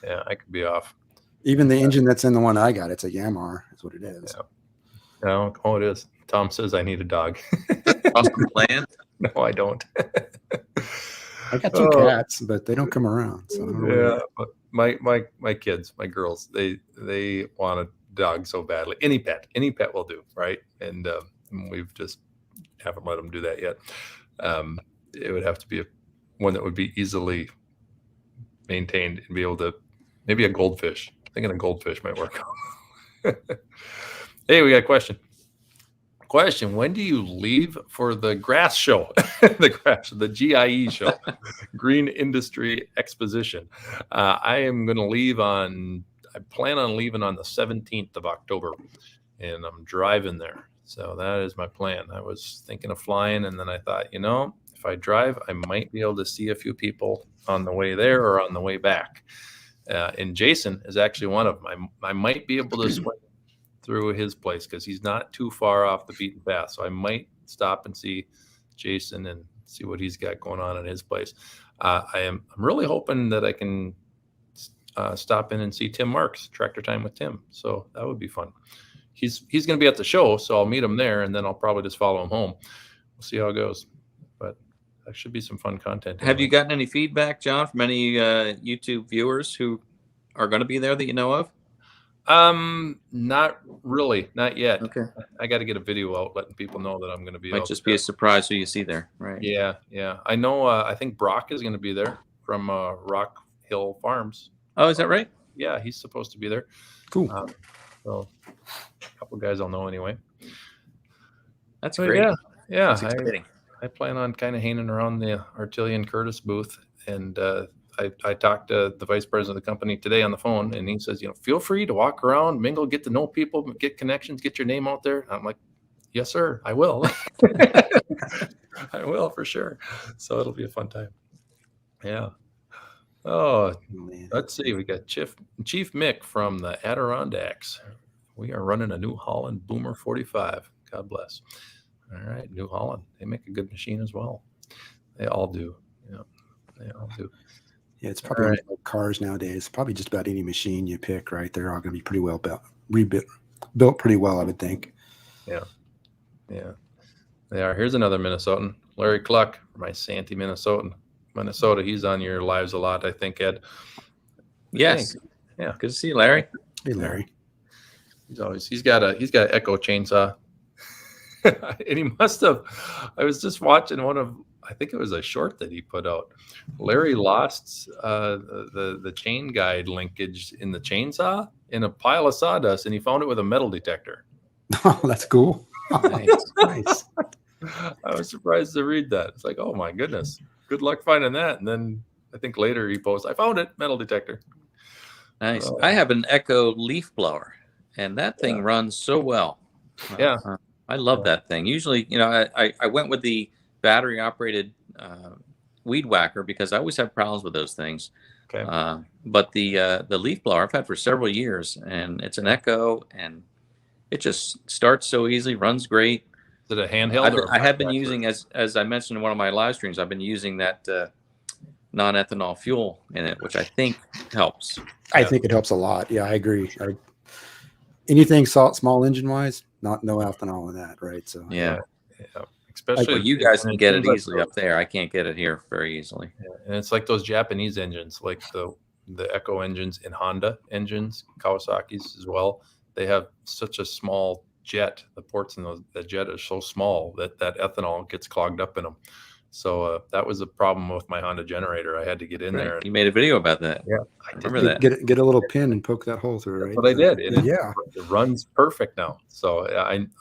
Yeah, I could be off. Even the engine that's in the one I got, it's a Yanmar, is what it is. Yeah. Oh, it is. Tom says I need a dog. Awesome plan. No, I don't. I got 2 cats, but they don't come around. So I don't know but my kids, my girls, they want a dog so badly. Any pet will do, right? And we've just haven't let them do that yet. It would have to be one that would be easily maintained and be able to, maybe a goldfish. Thinking a goldfish might work. Hey, we got a question. When do you leave for the grass show? the GIE show, Green Industry Exposition. I plan on leaving on the 17th of October, and I'm driving there. So that is my plan. I was thinking of flying, and then I thought, if I drive, I might be able to see a few people on the way there or on the way back. And Jason is actually one of them. I might be able to swing through his place because he's not too far off the beaten path. So I might stop and see Jason and see what he's got going on in his place. I'm really hoping that I can stop in and see Tim Marks, Tractor Time with Tim. So that would be fun. He's going to be at the show, so I'll meet him there, and then I'll probably just follow him home. We'll see how it goes. But that should be some fun content. Have you gotten any feedback, John, from any YouTube viewers who are going to be there that you know of? Not really, not yet. Okay. I got to get a video out letting people know that I'm going to be. Might just be a surprise who you see there, right? Yeah. I know. I think Brock is going to be there from Rock Hill Farms. Oh, is that right? Yeah, he's supposed to be there. Cool. So a couple guys I'll know anyway. That's But great. Yeah. That's exciting. I plan on kind of hanging around the Artilian Curtis booth, and I talked to the vice president of the company today on the phone, and he says, feel free to walk around, mingle, get to know people, get connections, get your name out there. And I'm like, yes, sir, I will. I will for sure. So it'll be a fun time. Yeah. Oh, Man. let's see. We got Chief Mick from the Adirondacks. We are running a New Holland Boomer 45. God bless. All right, New Holland. They make a good machine as well. They all do. They all do. Yeah, it's probably like cars nowadays. Probably just about any machine you pick, right? They're all going to be pretty well built pretty well, I would think. Yeah, they are. Here's another Minnesotan, Larry Cluck from Isanti, Minnesota. He's on your lives a lot, I think, Ed. Yes. Yeah. Good to see you, Larry. Hey, Larry. He's got an Echo chainsaw. And he must have. I was just watching I think it was a short that he put out. Larry lost the chain guide linkage in the chainsaw in a pile of sawdust, and he found it with a metal detector. Oh, that's cool. Nice. I was surprised to read that. It's like, oh my goodness, good luck finding that. And then I think later he posts, I found it, metal detector. Nice. I have an Echo leaf blower, and that thing runs so well. Yeah. I love that thing. Usually, I went with the battery operated weed whacker because I always have problems with those things. Okay. But the leaf blower I've had for several years, and it's an Echo, and it just starts so easily, runs great. Is it a handheld? I have been using, as I mentioned in one of my live streams, I've been using that non-ethanol fuel in it, which I think helps. I think it helps a lot. Yeah, I agree. Anything small engine wise, no ethanol in that, right? So yeah. Especially you guys can get it easily up there. I can't get it here very easily. Yeah. And it's like those Japanese engines, like the Echo engines and Honda engines, Kawasaki's as well. They have such a small jet. The ports in the jet are so small that ethanol gets clogged up in them. So that was a problem with my Honda generator. I had to get in there. You made a video about that. Yeah, I remember that. Get a little pin and poke that hole through, right? But I did. Yeah. It runs perfect now. So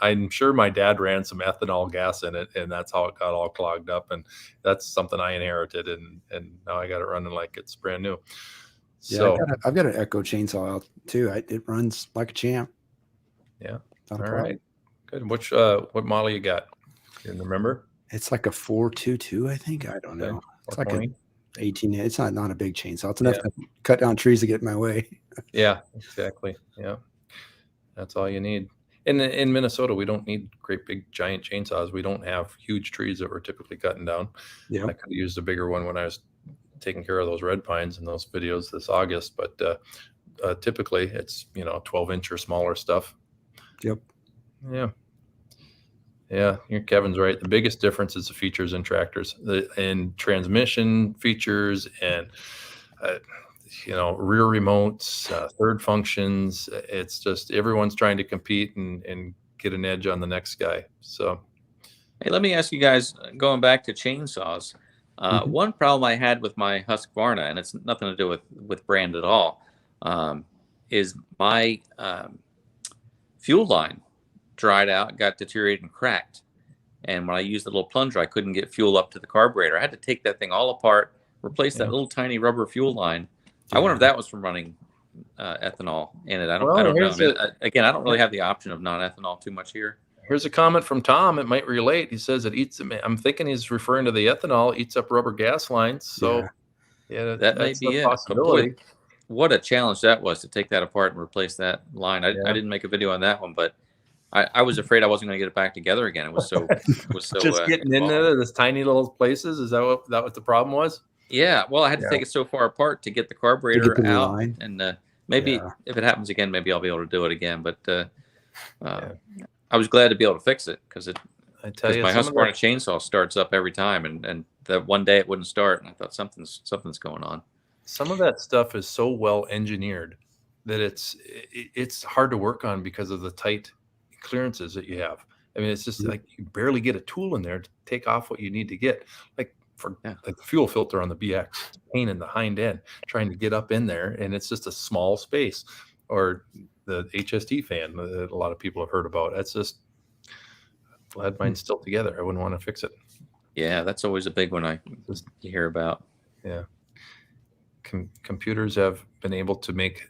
I'm sure my dad ran some ethanol gas in it, and that's how it got all clogged up. And that's something I inherited, and now I got it running like it's brand new. Yeah, So I've got an Echo chainsaw out too. It runs like a champ. Yeah. Not a All problem. right. Good. What model you got? You remember? It's like a 422, I think. I don't know. It's like an 18. It's not a big chainsaw. It's enough to cut down trees to get in my way. Yeah, exactly. Yeah. That's all you need. In Minnesota, we don't need great big giant chainsaws. We don't have huge trees that we're typically cutting down. Yeah. I could have used a bigger one when I was taking care of those red pines in those videos this August, but typically it's 12-inch or smaller stuff. Yep. Yeah, Kevin's right. The biggest difference is the features in tractors, and transmission features, and rear remotes, third functions. It's just everyone's trying to compete and get an edge on the next guy. So, hey, let me ask you guys, going back to chainsaws. One problem I had with my Husqvarna, and it's nothing to do with brand at all, is my fuel line dried out, got deteriorated and cracked. And when I used the little plunger, I couldn't get fuel up to the carburetor. I had to take that thing all apart, replace that little tiny rubber fuel line. I wonder if that was from running ethanol in it. I don't know. I mean, again, I don't really have the option of non-ethanol too much here. Here's a comment from Tom. It might relate. He says it eats. I'm thinking he's referring to the ethanol eats up rubber gas lines. So yeah, that may be it. Boy, what a challenge that was to take that apart and replace that line. I didn't make a video on that one, but I was afraid I wasn't going to get it back together again. It was so just getting in there, this tiny little places. Is that what the problem was? Yeah. Well, I had to take it so far apart to get the carburetor out, and maybe if it happens again, maybe I'll be able to do it again. But I was glad to be able to fix it because my Husqvarna chainsaw starts up every time, and that one day it wouldn't start, and I thought something's going on. Some of that stuff is so well engineered that it's hard to work on because of the tight clearances that you have. I mean, it's just like you barely get a tool in there to take off what you need to get. Like like the fuel filter on the BX, it's a pain in the hind end trying to get up in there, and it's just a small space. Or the HST fan that a lot of people have heard about. That's just glad mine's still together. I wouldn't want to fix it. Yeah, that's always a big one you hear about. Yeah. Computers have been able to make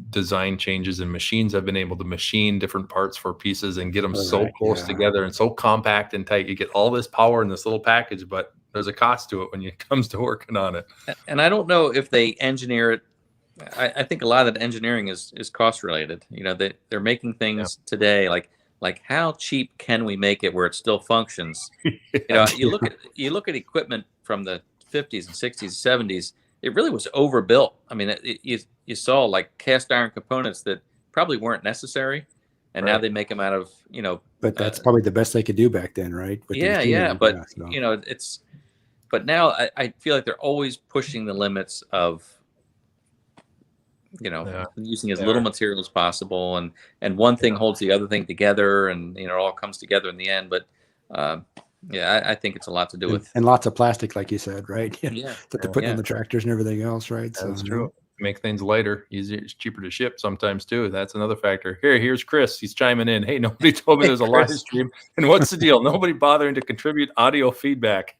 design changes, and machines have been able to machine different parts for pieces and get them so close together and so compact and tight. You get all this power in this little package, but there's a cost to it when it comes to working on it. And I don't know if they engineer it. I think a lot of that engineering is cost related. They're making things today like how cheap can we make it where it still functions? You look at equipment from the 50s and 60s, 70s. It really was overbuilt. I mean, you saw like cast iron components that probably weren't necessary, and now they make them out of But that's probably the best they could do back then, right? But it's. But now I feel like they're always pushing the limits of using as little material as possible, and one thing holds the other thing together, and it all comes together in the end. But I think it's a lot to do with lots of plastic, like you said, right? Yeah, that they're putting on the tractors and everything else, right? That's true. Make things lighter, easier, it's cheaper to ship sometimes too. That's another factor. Here's Chris. He's chiming in. Hey, nobody told me there's a live stream. And what's the deal? Nobody bothering to contribute audio feedback.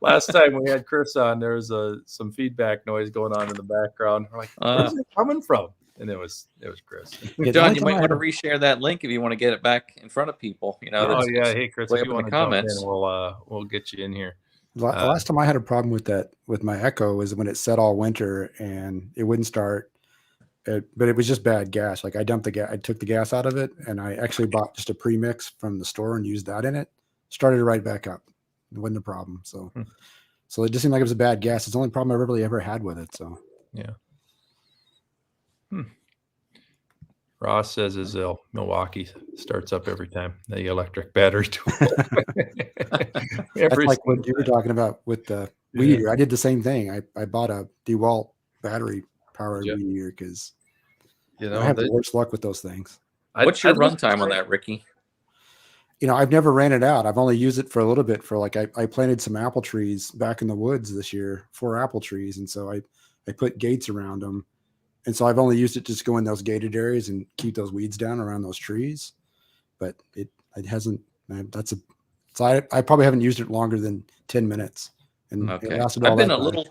Last time we had Chris on, there was some feedback noise going on in the background. We're like, where's it coming from? And it was Chris. John, you might want to reshare that link if you want to get it back in front of people. Hey Chris, if you want to comments, jump in, we'll get you in here. The last time I had a problem with my Echo was when it set all winter and it wouldn't start. But it was just bad gas. Like I dumped the gas, I took the gas out of it, and I actually bought just a premix from the store and used that in it. Started it right back up. It wasn't a problem. So it just seemed like it was a bad gas. It's the only problem I've really ever had with it. So yeah. Ross says his Milwaukee starts up every time, the electric battery tool. That's like what you were talking about with the weed eater. I did the same thing. I bought a DeWalt battery powered weed eater because I have the worst luck with those things. What's your runtime on that, Ricky? I've never ran it out. I've only used it for a little bit for like, I planted some apple trees back in the woods this year, 4 apple trees. And so I put gates around them. And so I've only used it to just go in those gated areas and keep those weeds down around those trees. But it hasn't, so I probably haven't used it longer than 10 minutes. And it lasted all I've been that a time. little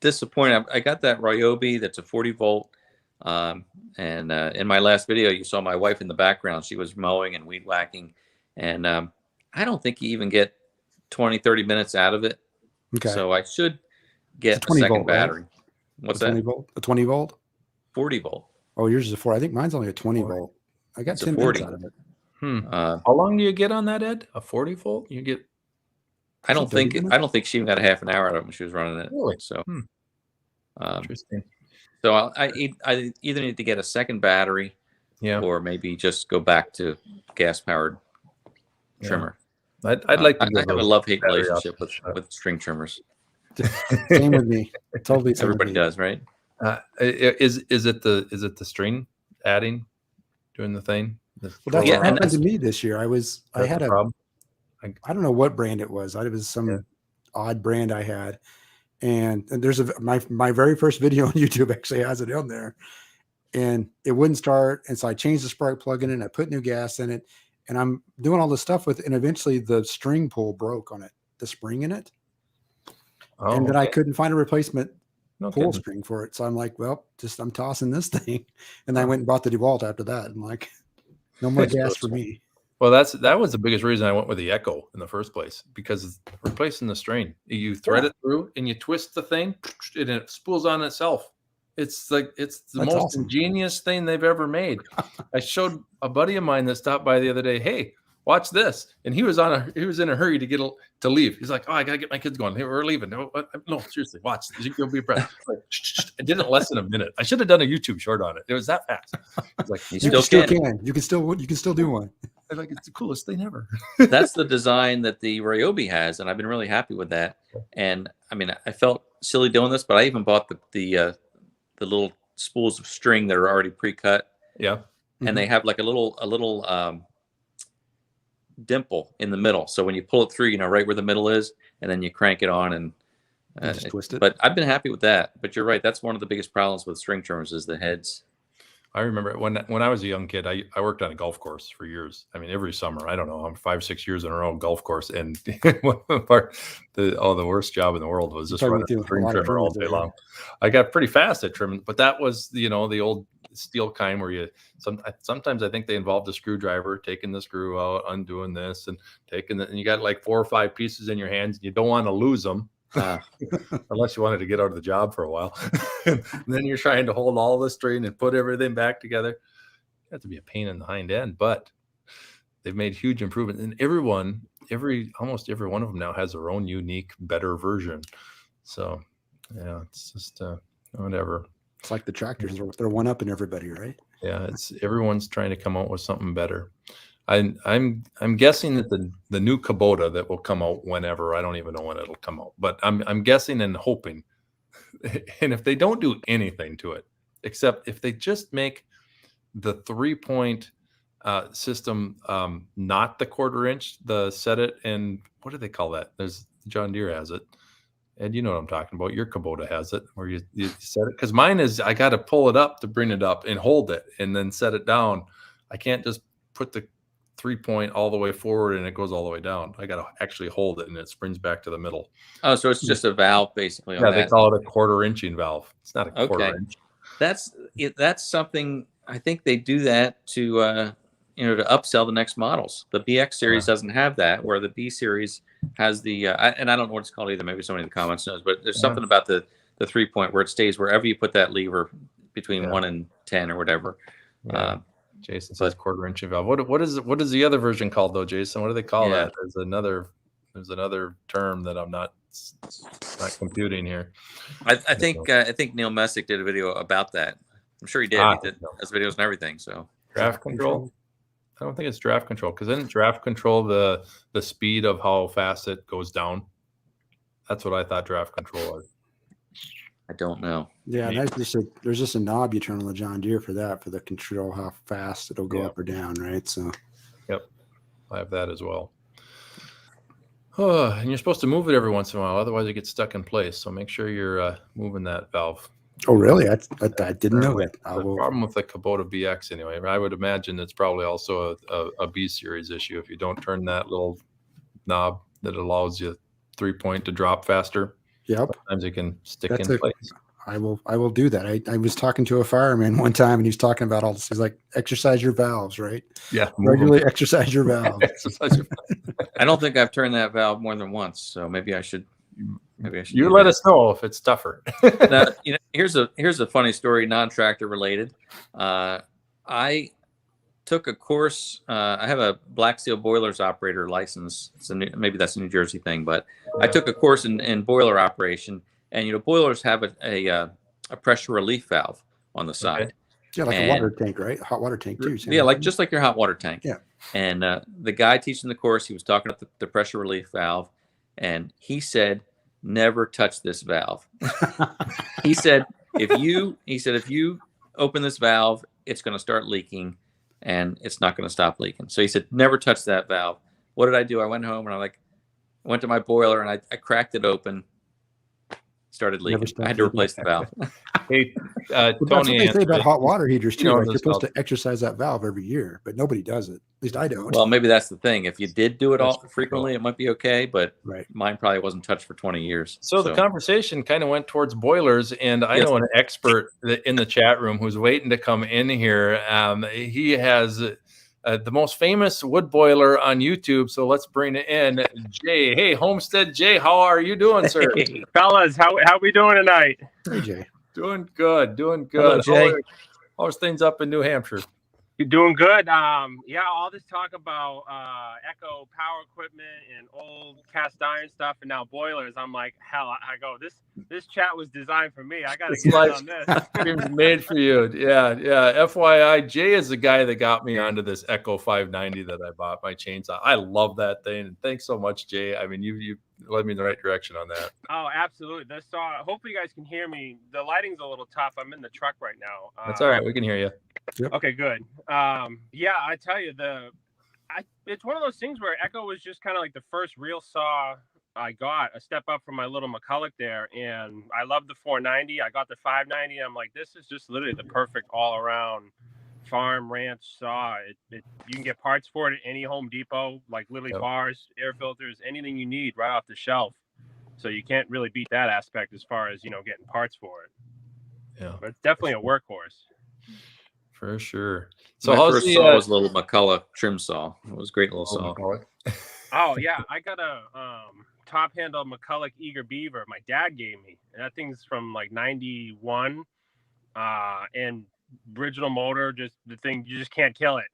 disappointed. I got that Ryobi that's a 40 volt. And in my last video, you saw my wife in the background. She was mowing and weed whacking. And I don't think you even get 20, 30 minutes out of it. Okay. So I should get a 20 second volt, right? battery. What's that? 20 volt? A 20 volt? 40 volt. Oh, yours is a 4. I think mine's only a 20 volt. I got It's a 10 minutes out of it. How long do you get on that, Ed? A 40 volt? You get? I don't think she even got a half an hour out of it when she was running it. Really? So Interesting. So I either need to get a second battery, or maybe just go back to gas powered trimmer. I'd like to. I have a love-hate relationship with string trimmers. Same with me. Totally. Everybody does, right? Is it the string adding, doing the thing? Well, that's what happened to me this year. I had a problem. I don't know what brand it was. It was some odd brand I had. And there's my very first video on YouTube actually has it on there, and it wouldn't start. And so I changed the spark plug in it, and I put new gas in it, and I'm doing all this stuff with it. And eventually the string pull broke on it, the spring in it. Oh, and then I couldn't find a replacement pull kidding. spring for it. So I'm like, well, I'm tossing this thing. And I went and bought the DeWalt after that. And like, no more gas for me. Well, that was the biggest reason I went with the Echo in the first place, because replacing the strain, you thread it through and you twist the thing and it spools on itself. It's the most ingenious thing they've ever made. I showed a buddy of mine that stopped by the other day, hey, watch this. And he was in a hurry to leave. He's like, oh, I gotta get my kids going. Hey, we're leaving. No, seriously, watch. You'll be impressed. Like, I did it in less than a minute. I should have done a YouTube short on it. It was that fast. It's like you still can. You can still do one. Like, it's the coolest thing ever. That's the design that the Ryobi has, and I've been really happy with that. And I mean, I felt silly doing this, but I even bought the little spools of string that are already pre-cut. Yeah. And they have like a little dimple in the middle. So when you pull it through, right where the middle is, and then you crank it on and just twist it. But I've been happy with that. But you're right. That's one of the biggest problems with string trimmers is the heads. I remember when I was a young kid, I worked on a golf course for years. I mean, every summer, I don't know, I'm 5-6 years in a row golf course. And the worst job in the world was just running a string trimmer all day long. I got pretty fast at trimming, but that was, the old steel kind where sometimes I think they involved a screwdriver, taking the screw out, undoing this and and you got like 4 or 5 pieces in your hands and you don't want to lose them. Unless you wanted to get out of the job for a while. And then you're trying to hold all the string and put everything back together. You have to be a pain in the hind end, but they've made huge improvements. And almost every one of them now has their own unique, better version. So yeah, it's just whatever. It's like the tractors, they're one up in everybody, right? Yeah, everyone's trying to come out with something better. I'm guessing that the new Kubota that will come out whenever, I don't even know when it'll come out, but I'm guessing and hoping, and if they don't do anything to it, except if they just make the 3-point system not the 1/4 inch, the set it, and what do they call that? There's John Deere has it. And you know what I'm talking about. Your Kubota has it where you set it, because mine is I got to pull it up to bring it up and hold it and then set it down. I can't just put the 3-point all the way forward and it goes all the way down. I got to actually hold it and it springs back to the middle. Oh, so it's just a valve basically. Yeah, they call it a 1/4 inching valve. It's not a 1/4 inch. That's something. I think they do that to to upsell the next models. The BX series doesn't have that, where the B series has the and I don't know what it's called either. Maybe somebody in the comments knows, but there's something about the 3-point where it stays wherever you put that lever between 1 and 10 or whatever. Yeah. Jason says 1/4 inch valve. What is the other version called though, Jason? What do they call that? There's another term that I'm not computing here. I think Neil Messick did a video about that. I'm sure he did. He did as videos and everything. So draft control. I don't think it's draft control, because didn't draft control the speed of how fast it goes down? That's what I thought draft control was. I don't know. Yeah, there's just a knob you turn on the John Deere for the control how fast it'll go up or down, right? So yep. have that as well. Oh, and you're supposed to move it every once in a while, otherwise it gets stuck in place. So make sure you're moving that valve. Oh, really? I didn't know that. The problem with the Kubota BX, anyway, I would imagine it's probably also a B series issue. If you don't turn that little knob that allows you 3-point to drop faster, sometimes it can stick in place. I will do that. I was talking to a fireman one time, and he was talking about all this. He's like, exercise your valves, right? Yeah, regularly exercise your valves. I don't think I've turned that valve more than once, so maybe I should. You let us know if it's tougher. Now, here's a funny story, non-tractor related. I took a course. I have a Black Seal boilers operator license. Maybe that's a New Jersey thing, but I took a course in boiler operation. And boilers have a pressure relief valve on the side. Yeah, like a water tank, right? A hot water tank too. Yeah, just like your hot water tank. Yeah. And the guy teaching the course, he was talking about the pressure relief valve, and he said, "Never touch this valve." He said, if you open this valve, it's going to start leaking, and it's not going to stop leaking. So he said, "Never touch that valve." What did I do? I went home and I went to my boiler and I cracked it open. Started leaking. I had to replace the valve. Hey, Tony, that's what they say about hot water heaters too. You're supposed to exercise that valve every year, but nobody does it. At least I don't. Well, maybe that's the thing. If you did do it all frequently, it might be okay, but mine probably wasn't touched for 20 years. So the conversation kind of went towards boilers, and I know an expert in the chat room who's waiting to come in here. He has the most famous wood boiler on YouTube. So let's bring it in. Jay. Hey, Homestead Jay, how are you doing, sir? Hey, fellas, how we doing tonight? Hey, Jay. Doing good. Hello, Jay. How's things up in New Hampshire? You're doing good. Yeah, all this talk about Echo power equipment and old cast iron stuff and now boilers. I'm like, hell, I go, this chat was designed for me. I got to get on this. It's made for you. Yeah. FYI, Jay is the guy that got me onto this Echo 590 that I bought, my chainsaw. I love that thing. And thanks so much, Jay. I mean, you led me in the right direction on that. Oh, absolutely. Hopefully you guys can hear me. The lighting's a little tough. I'm in the truck right now. That's all right. We can hear you. Yep. Okay, good. Yeah, I tell you, it's one of those things where Echo was just kind of like the first real saw I got, a step up from my little McCulloch there. And I love the 490. I got the 590. I'm like, this is just literally the perfect all around farm ranch saw. You can get parts for it at any Home Depot, like literally bars, air filters, anything you need right off the shelf. So you can't really beat that aspect as far as, getting parts for it. Yeah. But it's definitely a workhorse. For sure. So my first saw was a little McCulloch trim saw. It was a great little saw. Oh yeah, I got a top handle McCulloch Eager Beaver. My dad gave me, and that thing's from like '91, and original motor. Just the thing, you just can't kill it.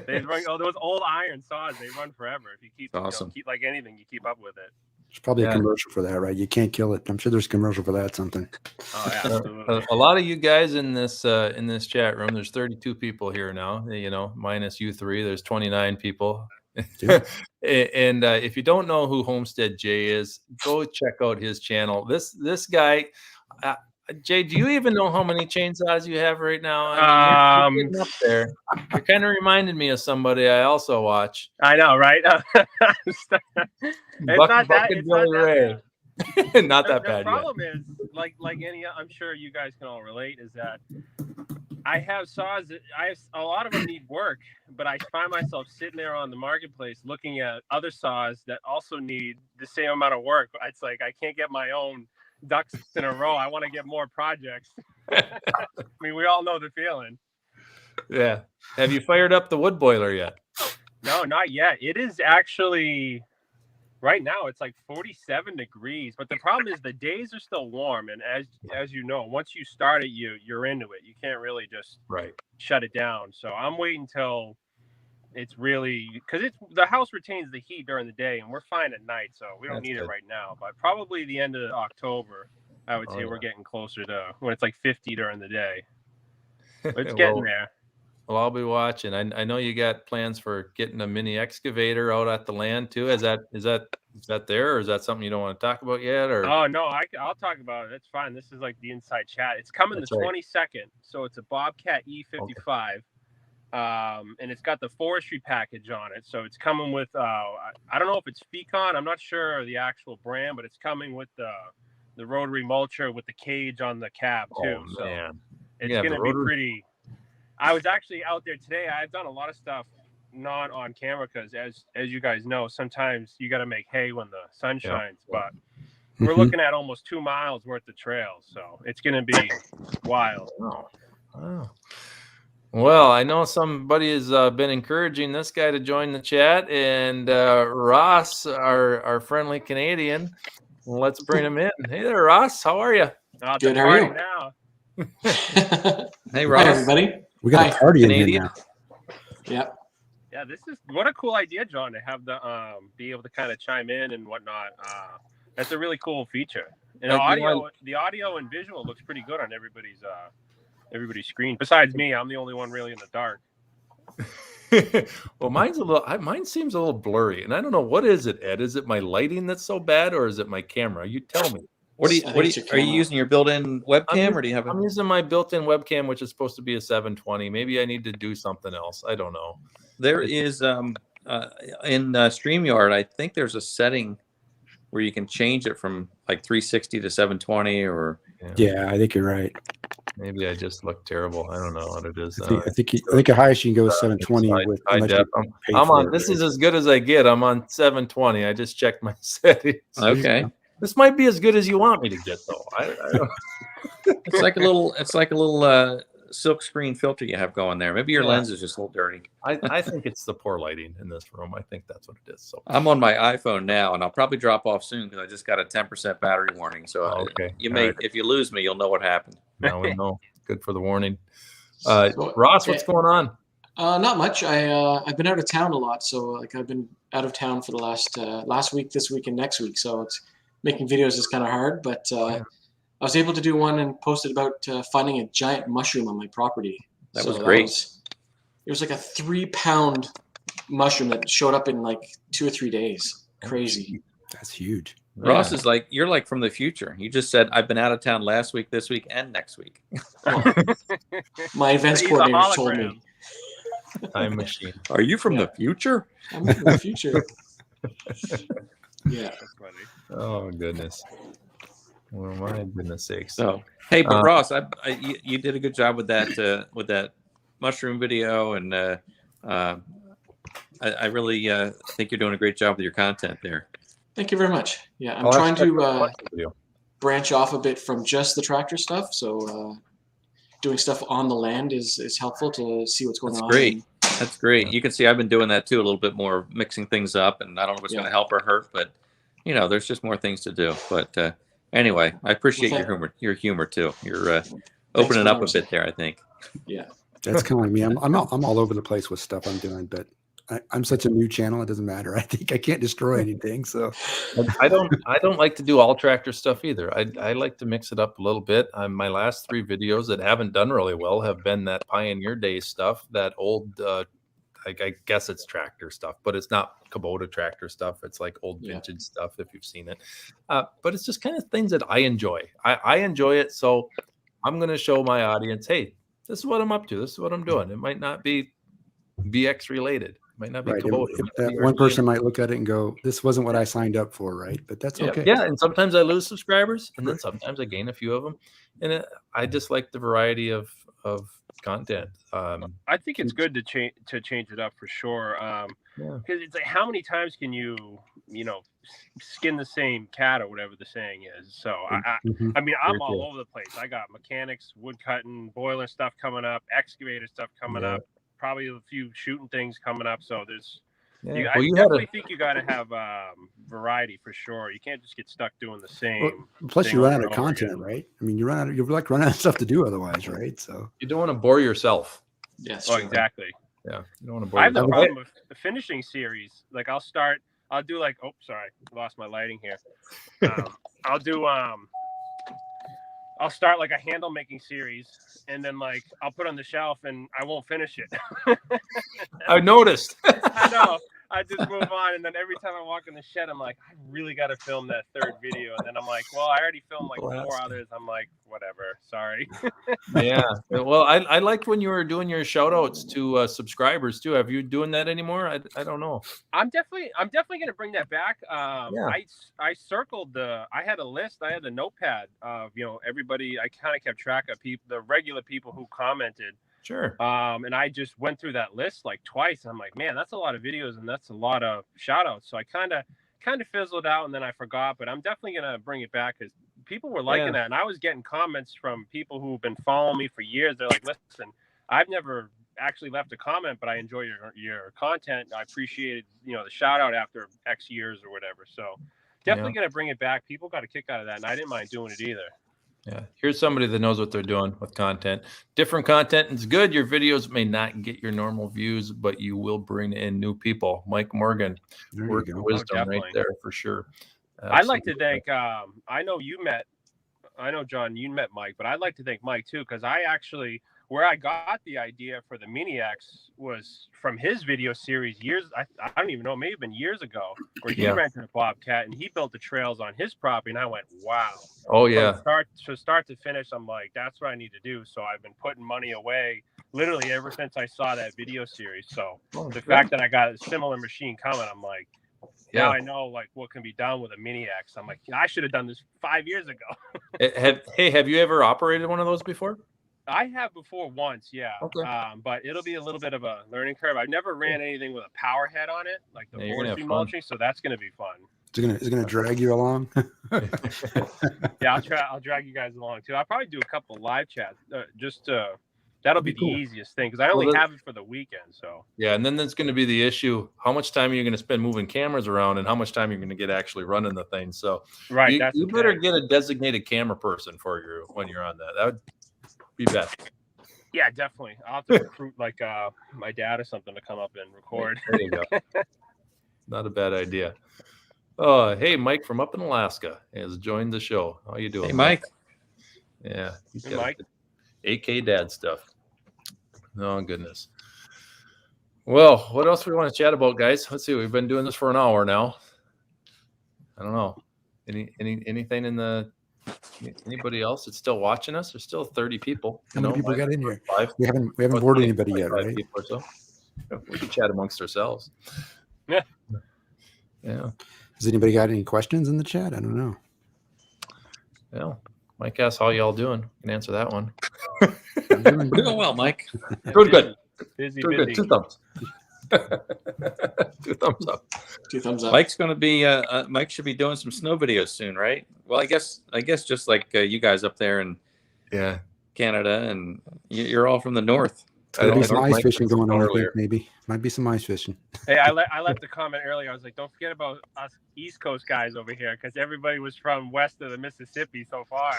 They run those old iron saws. They run forever if you keep. Awesome. Keep like anything, you keep up with it. There's probably a commercial for that, right? You can't kill it. I'm sure there's a commercial for that. Something. Oh, absolutely. A lot of you guys in this chat room. There's 32 people here now. Minus you three. There's 29 people. Yeah. And if you don't know who Homestead Jay is, go check out his channel. This guy, Jay, do you even know how many chainsaws you have right now? I mean, you're up there. You're kind of reminded me of somebody I also watch. I know, right? It's not that. It's not that bad. Not that bad. The problem is, like any, I'm sure you guys can all relate, is that I have saws that a lot of them need work, but I find myself sitting there on the marketplace looking at other saws that also need the same amount of work. It's like I can't get my own ducks in a row. I want to get more projects. I mean, we all know the feeling. Yeah. Have you fired up the wood boiler yet? No, not yet. It is actually right now. It's like 47 degrees, but the problem is the days are still warm. And as you know, once you start it, you're into it. You can't really just shut it down. So I'm waiting till it's really, because the house retains the heat during the day, and we're fine at night, so we don't need it right now. But probably the end of October, I would say we're getting closer to when it's like 50 during the day. But it's getting there. Well, I'll be watching. I know you got plans for getting a mini excavator out at the land too. Is that there, or is that something you don't want to talk about yet? Or oh no, I'll talk about it. That's fine. This is like the inside chat. It's coming the 22nd, so it's a Bobcat E55. and it's got the forestry package on it. So it's coming with I don't know if it's Fecon. I'm not sure the actual brand, but it's coming with the rotary mulcher with the cage on the cab too. Oh, man. So it's Yeah, going the to be rotary- pretty. I was actually out there today. I've done a lot of stuff not on camera because, as you guys know, sometimes you got to make hay when the sun shines. But we're looking at almost 2 miles worth of trails, so it's going to be wild. Wow. Well, I know somebody has been encouraging this guy to join the chat, and Ross, our friendly Canadian, let's bring him in. Hey there, Ross. How are you? Good. How are you? Now. Hey, Ross. Hi, everybody. We got a party in here Canadian. now. Yep. Yeah, this is what a cool idea, John, to have the be able to kind of chime in and whatnot. That's a really cool feature. And the audio and visual looks pretty good on everybody's screen. Besides me, I'm the only one really in the dark. Well, mine seems a little blurry, and I don't know, what is it, Ed? Is it my lighting that's so bad, or is it my camera? You tell me. Are you using your built-in webcam, or do you have I'm using my built-in webcam, which is supposed to be a 720. Maybe I need to do something else. I don't know. There is in StreamYard, I think there's a setting where you can change it from like 360 to 720, or Yeah, I think you're right. Maybe I just look terrible. I don't know what it is. I think the highest you can go is 720 with. unless you pay I'm for on. it, This right? is as good as I get. I'm on 720. I just checked my settings. okay. This might be as good as you want me to get, though. I don't. It's like a little silk screen filter you have going there. Maybe your lens is just a little dirty. I think it's the poor lighting in this room. I think that's what it is. So I'm on my iPhone now, and I'll probably drop off soon because I just got a 10% battery warning. So okay, if you lose me, you'll know what happened. Now we know. Good for the warning. Ross, what's going on? Not much. I've been out of town a lot, so like I've been out of town for the last week, this week, and next week. So it's making videos is kind of hard, but I was able to do one and posted about finding a giant mushroom on my property. That was great. It was like a 3-pound mushroom that showed up in like 2 or 3 days. Crazy. That's huge. Ross is like, you're like from the future. You just said, I've been out of town last week, this week, and next week. My events coordinator told me. Time machine. Are you from the future? I'm from the future. Yeah. That's funny. Oh goodness. Well, my goodness sakes. So, hey, but Ross, you did a good job with that mushroom video, and I really think you're doing a great job with your content there. Thank you very much. Yeah, I'm trying to branch off a bit from just the tractor stuff. So doing stuff on the land is helpful to see what's going on. Great. That's great. You can see I've been doing that too, a little bit more, mixing things up, and I don't know if it's going to help or hurt, but there's just more things to do. But anyway, I appreciate your humor too. You're opening up a bit there, I think. Yeah. That's kind of like me. I'm all over the place with stuff I'm doing, but I'm such a new channel. It doesn't matter. I think I can't destroy anything. So I don't like to do all tractor stuff either. I like to mix it up a little bit. My last 3 videos that haven't done really well have been that Pioneer Day stuff, that old, I guess it's tractor stuff, but it's not Kubota tractor stuff. It's like old vintage stuff, if you've seen it. But it's just kind of things that I enjoy. I enjoy it. So I'm going to show my audience, hey, this is what I'm up to. This is what I'm doing. It might not be BX related. Might not be Kubota. One person might look at it and go, this wasn't what I signed up for, right? But that's okay. Yeah, and sometimes I lose subscribers, and then sometimes I gain a few of them. And I just like the variety of content. I think it's good to change it up for sure. Because it's like, how many times can you skin the same cat or whatever the saying is? So I mean, I'm all over the place. I got mechanics, wood cutting, boiler stuff coming up, excavator stuff coming up, probably a few shooting things coming up. So there's I definitely think you got to have variety for sure. You can't just get stuck doing the same. Plus, you run out of content, right? I mean, you're running out of stuff to do otherwise, right? So you don't want to bore yourself. Yes. Oh, exactly. Yeah, you don't want to bore. I have the problem with the finishing series. Like I'll do like, oh, sorry, lost my lighting here. I'll start like a handle making series, and then like I'll put on the shelf and I won't finish it. I noticed. I know. I just move on, and then every time I walk in the shed, I'm like, I really got to film that third video, and then I'm like, well, I already filmed like 4 others. I'm like, whatever, sorry. Yeah. Well, I liked when you were doing your shout outs to subscribers too. Have you doing that anymore? I don't know. I'm definitely gonna bring that back. Yeah. I circled I had a list, I had a notepad of everybody. I kind of kept track of the regular people who commented. Sure. And I just went through that list like twice. I'm like, man, that's a lot of videos and that's a lot of shout outs. So I kind of fizzled out and then I forgot, but I'm definitely going to bring it back because people were liking that. And I was getting comments from people who've been following me for years. They're like, listen, I've never actually left a comment, but I enjoy your content. I appreciated, the shout out after X years or whatever. So definitely going to bring it back. People got a kick out of that. And I didn't mind doing it either. Yeah, here's somebody that knows what they're doing with content. Different content is good. Your videos may not get your normal views, but you will bring in new people. Mike Morgan, word of wisdom right there for sure. Absolutely. I'd like to thank. I know John, you met Mike, but I'd like to thank Mike too, because where I got the idea for the Mini X was from his video series I don't even know, it may have been years ago, where he rented a Bobcat and he built the trails on his property, and I went, wow. Oh yeah. From start to finish, I'm like, that's what I need to do. So I've been putting money away literally ever since I saw that video series. So the fact that I got a similar machine coming, I'm like, now I know like what can be done with a Mini X. I'm like, I should have done this 5 years ago. Have you ever operated one of those before? I have before once, yeah. Okay. But it'll be a little bit of a learning curve. I've never ran anything with a power head on it, like the forestry mulching, so that's gonna be fun. Is it gonna drag you along? Yeah, I'll drag you guys along too. I'll probably do a couple live chats. That'll be the easiest thing because I only have it for the weekend. So yeah, and then that's going to be the issue: how much time are you going to spend moving cameras around, and how much time you're going to get actually running the thing. So you better get a designated camera person for you when you're on that. That would be best. Yeah, definitely. I'll have to recruit like my dad or something to come up and record. There you go. Not a bad idea. Oh, hey, Mike from up in Alaska has joined the show. How you doing? Hey, Mike. Yeah. Hey, Mike. AK dad stuff. Oh, goodness. Well, what else we want to chat about, guys? Let's see. We've been doing this for an hour now. I don't know. Anything in the... Anybody else that's still watching us? There's still 30 people. How many people got in here? 5. We haven't bored anybody yet, right? Or so. We can chat amongst ourselves. Yeah. Yeah. Has anybody got any questions in the chat? I don't know. Well, Mike asked how y'all doing. You can answer that one. We're doing well, Mike. Good. Busy. 2 thumbs. 2 thumbs up. 2 thumbs up. Mike's going to be. Mike should be doing some snow videos soon, right? Well, I guess just like you guys up there in Canada, and you're all from the north. There'll be some ice fishing going on. I think maybe might be some ice fishing. Hey, I left a comment earlier. I was like, don't forget about us East Coast guys over here, because everybody was from west of the Mississippi so far.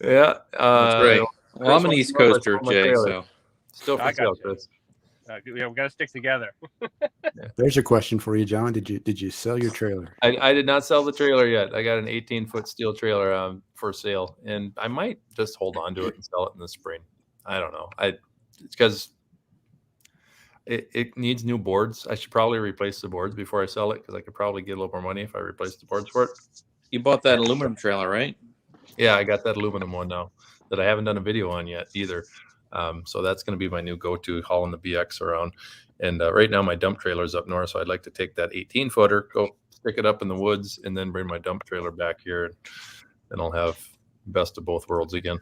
Yeah, that's great. Well, I'm an East Coaster, Jay. So still for sale, Chris. Yeah, we got to stick together. There's a question for you, John. Did you sell your trailer? I did not sell the trailer yet. I got an 18-foot steel trailer for sale, and I might just hold on to it and sell it in the spring. I don't know. It's because it needs new boards. I should probably replace the boards before I sell it, because I could probably get a little more money if I replace the boards for it. You bought that aluminum trailer, right? Yeah, I got that aluminum one now that I haven't done a video on yet either. So that's going to be my new go-to, hauling the BX around. And right now my dump trailer is up north, so I'd like to take that 18-footer, go stick it up in the woods, and then bring my dump trailer back here, and then I'll have best of both worlds again.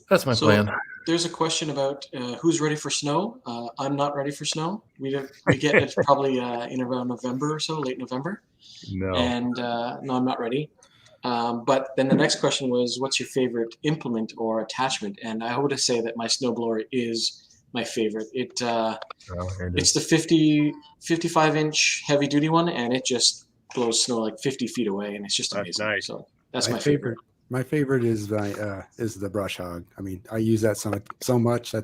That's my plan. There's a question about who's ready for snow. I'm not ready for snow. We get it probably in around November or so, late November. No. And no, I'm not ready. But then the next question was, what's your favorite implement or attachment? And I would say that my snowblower is my favorite. It's the 55-inch heavy duty one, and it just blows snow like 50 feet away, and it's just amazing. Nice. So that's my favorite. My favorite is the brush hog. I mean, I use that so much.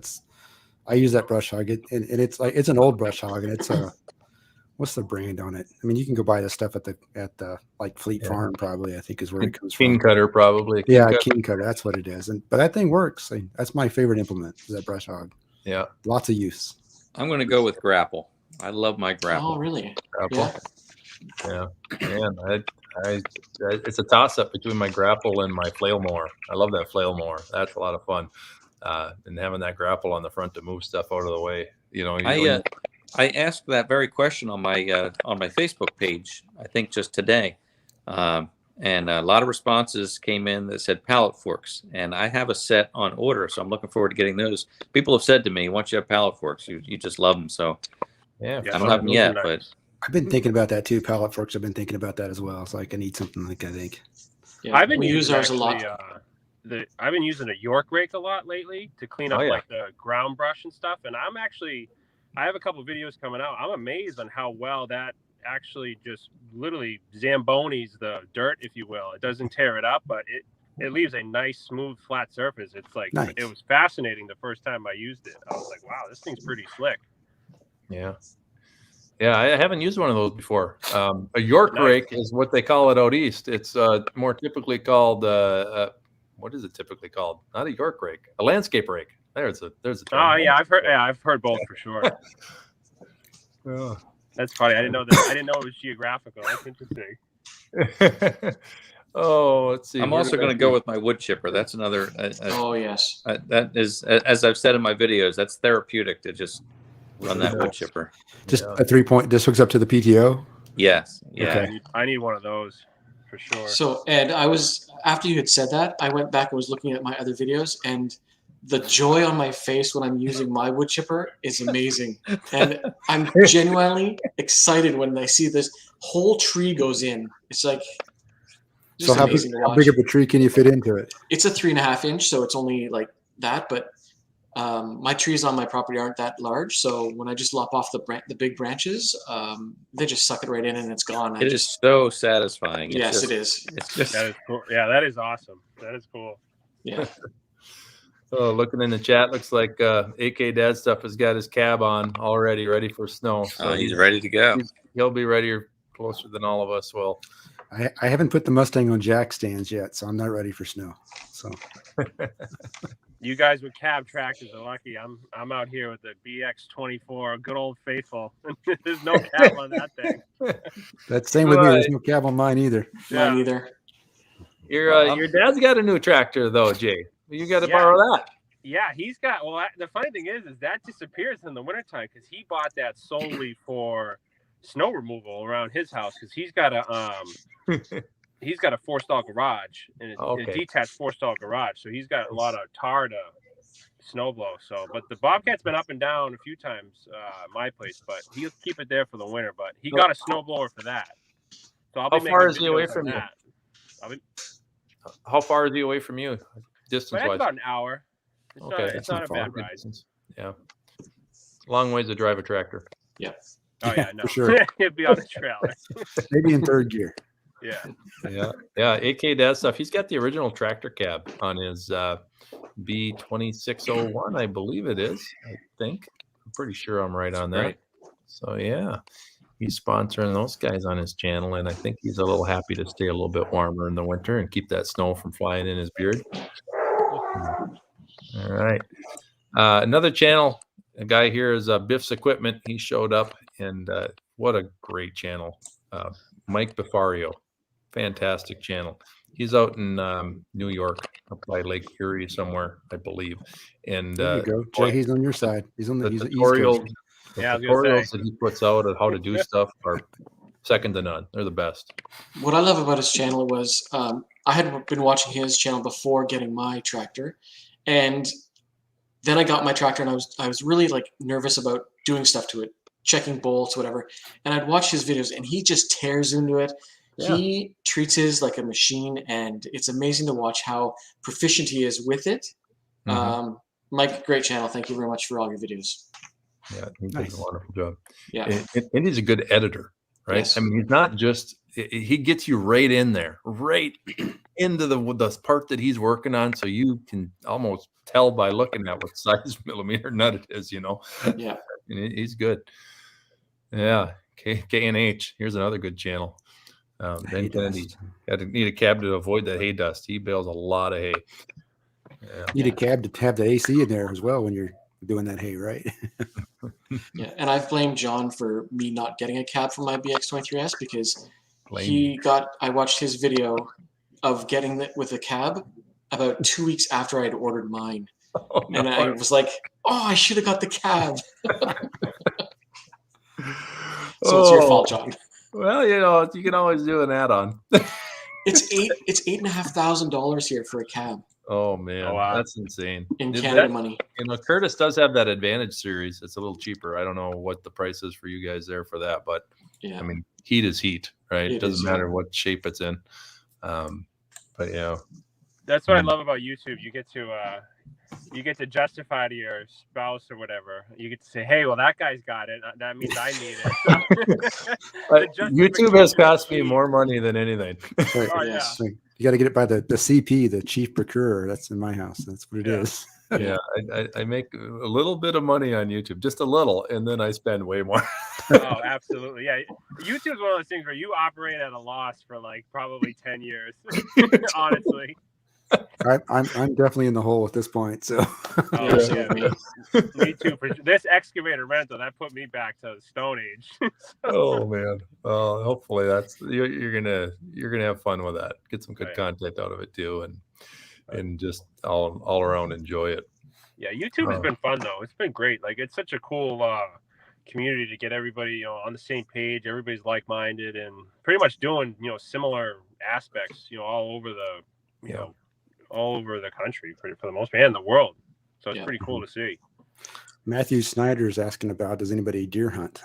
I use that brush hog, and it's an old brush hog, and it's what's the brand on it? I mean, you can go buy the stuff at the like Fleet Farm, probably, I think is where it comes from. King Cutter, probably. King Cutter. That's what it is. But that thing works. That's my favorite implement, is that brush hog. Yeah. Lots of use. I'm going to go with grapple. I love my grapple. Oh, really? Grapple. Yeah. Man, it's a toss up between my grapple and my flail mower. I love that flail mower. That's a lot of fun. And having that grapple on the front to move stuff out of the way. You know, I asked that very question on my Facebook page, I think just today. And a lot of responses came in that said pallet forks. And I have a set on order, so I'm looking forward to getting those. People have said to me, once you have pallet forks, you just love them. So yeah, I don't have them yet, but I've been thinking about that too. Pallet forks. I've been thinking about that as well. It's like I need something like I think. Yeah, we use ours a lot. I've been using a York rake a lot lately to clean up like the ground brush and stuff. And I have a couple of videos coming out. I'm amazed on how well that actually just literally zambonis the dirt, if you will. It doesn't tear it up, but it leaves a nice, smooth, flat surface. It's like, nice. It was fascinating the first time I used it. I was like, wow, this thing's pretty slick. Yeah. Yeah, I haven't used one of those before. A York rake is what they call it out east. It's more typically called, what is it typically called? Not a York rake, a landscape rake. There's a term. Oh yeah, I've heard both for sure. Oh. That's funny. I didn't know it was geographical. That's interesting. Oh, let's see. I'm also going to go with my wood chipper. That's another. Oh yes. That is, as I've said in my videos, that's therapeutic to just run that wood chipper. Just a 3-point. This hooks up to the PTO. Yes. Yeah. Okay. I need one of those for sure. So Ed, after you had said that, I went back and was looking at my other videos, and the joy on my face when I'm using my wood chipper is amazing. And I'm genuinely excited when I see this whole tree goes in. It's like, so how big of a tree can you fit into it? It's a 3.5 inch, so it's only like that. But my trees on my property aren't that large. So when I just lop off the big branches, they just suck it right in and it's gone. It is so satisfying. Yes, it is. It's just, that is cool. Yeah, that is awesome. That is cool. Yeah. Oh, looking in the chat, looks like AK Dad Stuff has got his cab on already, ready for snow. So he's ready to go. He'll be ready closer than all of us will. I haven't put the Mustang on jack stands yet, so I'm not ready for snow. So you guys with cab tractors are lucky. I'm out here with the BX24, good old faithful. There's no cab on that thing. That's same with me. There's no cab on mine either. Mine either. Your dad's got a new tractor though, Jay. You got to borrow that. Yeah, he's got. Well, the funny thing is that disappears in the wintertime because he bought that solely for snow removal around his house because he's got a 4-stall garage and a detached 4-stall garage, so he's got a lot of tar to snow blow. So, but the Bobcat's been up and down a few times my place, but he'll keep it there for the winter. But he got a snow blower for that. So I'll be How far is he away from you? How far is he away from you? Distance-wise? About an hour. It's not a bad ride. Yeah. Long ways to drive a tractor. Yeah. Oh yeah, no. For sure. It'd be on the trailer. Maybe in third gear. Yeah. AK Dad Stuff. He's got the original tractor cab on his B2601, I believe it is. I think. I'm pretty sure I'm right on that. Right. So yeah. He's sponsoring those guys on his channel, and I think he's a little happy to stay a little bit warmer in the winter and keep that snow from flying in his beard. All right. Another channel, a guy here is Biff's Equipment. He showed up, and what a great channel. Mike Bifario. Fantastic channel. He's out in New York, up by Lake Erie somewhere, I believe. And there you go. Jay, he's on your side. He's on the tutorials. The tutorials that he puts out of how to do stuff are second to none. They're the best. What I love about his channel was I had been watching his channel before getting my tractor, and then I got my tractor, and I was really like nervous about doing stuff to it, checking bolts, whatever. And I'd watch his videos, and he just tears into it. Yeah. He treats his like a machine, and it's amazing to watch how proficient he is with it. Mm-hmm. Mike, great channel. Thank you very much for all your videos. Yeah, he does a wonderful job. Yeah, and he's a good editor, right? Yes. I mean, he's not just he gets you right in there, right into the part that he's working on, so you can almost tell by looking at what size millimeter nut it is, you know. Yeah, and he's good. Yeah, K&H. Here's another good channel. Ben Kennedy need a cab to avoid that hay dust. He bales a lot of hay. Yeah. Need a cab to have the AC in there as well when you're doing that hay, right? Yeah, and I've blamed John for me not getting a cab for my BX23S because Blame I watched his video of getting it with a cab about 2 weeks after I'd ordered mine. Oh, And I was like, oh, I should have got the cab. So it's your fault, John. Well, you can always do an add-on. It's $8,500 here for a cab Oh man, Oh, wow. that's insane. in Is Canada that- money. Curtis does have that Advantage series. It's a little cheaper. I don't know what the price is for you guys there for that, but Yeah. I mean, heat is heat, right? It It doesn't is, matter yeah. what shape it's in. But yeah, That's what I love about YouTube. You get to justify to your spouse or whatever. You get to say, "Hey, well, that guy's got it. That means I need it." but The YouTube has justification cost me is key. more money than anything. Right. Oh, Yes. Like, you got to get it by the CP, the chief procurer. That's in my house. That's what it Yeah. is. Yeah, I make a little bit of money on YouTube, just a little, and then I spend way more. Oh, absolutely. Yeah. YouTube's one of those things where you operate at a loss for like probably 10 years, honestly. I'm definitely in the hole at this point. So Oh, Yeah, same with me. Me too. This excavator rental, that put me back to the Stone Age. Oh man. Well, hopefully you're gonna have fun with that. Get some good Right. content out of it too, and just all around enjoy it. Yeah, YouTube has been fun though. It's been great. Like it's such a cool community to get everybody on the same page. Everybody's like-minded and pretty much doing similar aspects all over the all over the country for the most part and the world. So it's Yeah. pretty cool to see. Matthew Snyder is asking about, does anybody deer hunt?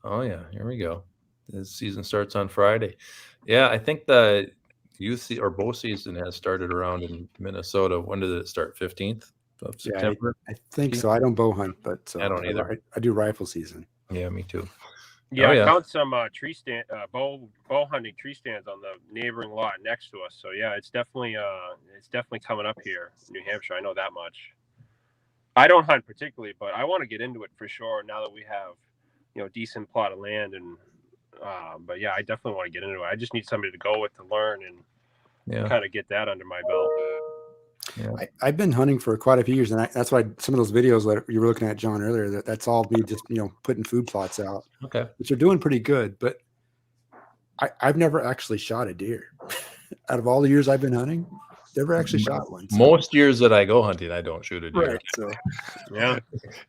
Oh yeah, here we go. The season starts on Friday. Yeah, I think the youth or bow season has started around in Minnesota. When did it start? 15th of Yeah, September. I think so. I don't bow hunt, but I don't either. I do rifle season. Yeah, me too. Yeah, Oh, I yeah. found some bow hunting tree stands on the neighboring lot next to us. So yeah, it's definitely coming up here in New Hampshire. I know that much. I don't hunt particularly, but I want to get into it for sure now that we have decent plot of land and but yeah, I definitely want to get into it. I just need somebody to go with to learn and Yeah. kind of get that under my belt. I've been hunting for quite a few years, and that's why some of those videos that you were looking at, John, earlier, that's all me just putting food plots out, Okay. which are doing pretty good. But I've never actually shot a deer. Out of all the years I've been hunting, never actually shot one. So. Most years that I go hunting, I don't shoot a deer. Right. So Yeah.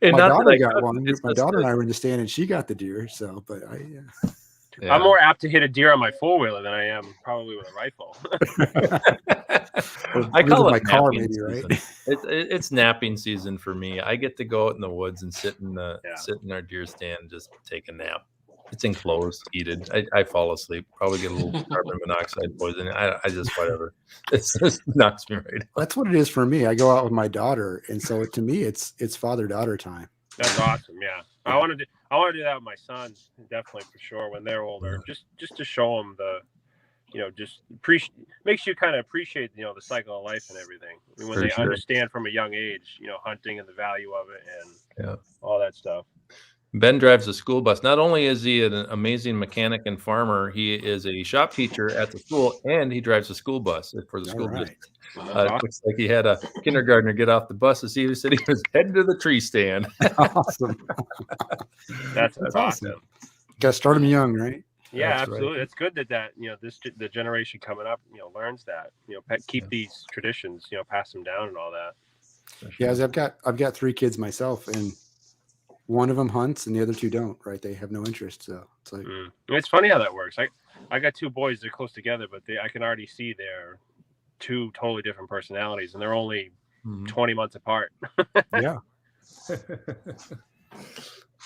And my not that daughter I got could, one. it's My just daughter and that- I were in the stand, and she got the deer. So, but yeah. I'm more apt to hit a deer on my four-wheeler than I am probably with a rifle. I call it my car, napping maybe, right? season. It's napping season for me. I get to go out in the woods and sit in Yeah. our deer stand, just take a nap. It's enclosed, heated. I fall asleep. Probably get a little carbon monoxide poisoning. I just whatever. It just knocks me right out. That's what it is for me. I go out with my daughter, and so to me, it's father-daughter time. That's awesome. Yeah, I want to do that with my sons, definitely for sure when they're older. Just to show them the, just makes you kind of appreciate the cycle of life and everything. I mean, when For they sure. understand from a young age, hunting and the value of it and Yeah. all that stuff. Ben drives a school bus. Not only is he an amazing mechanic and farmer, he is a shop teacher at the school, and he drives a school bus for the All school right. district. Wow. Looks like he had a kindergartner get off the bus to see he said he was heading to the tree stand. Awesome. That's That's awesome. awesome. Got to start them young, right? Yeah, That's right. absolutely. It's good that the generation coming up, learns that. Keep these traditions, pass them down and all that. Yeah, as I've got 3 kids myself, and one of them hunts, and the other 2 don't. Right? They have no interest. So it's like, It's funny how that works. I got 2 boys. They're close together, but I can already see they're 2 totally different personalities, and they're only 20 months apart. yeah.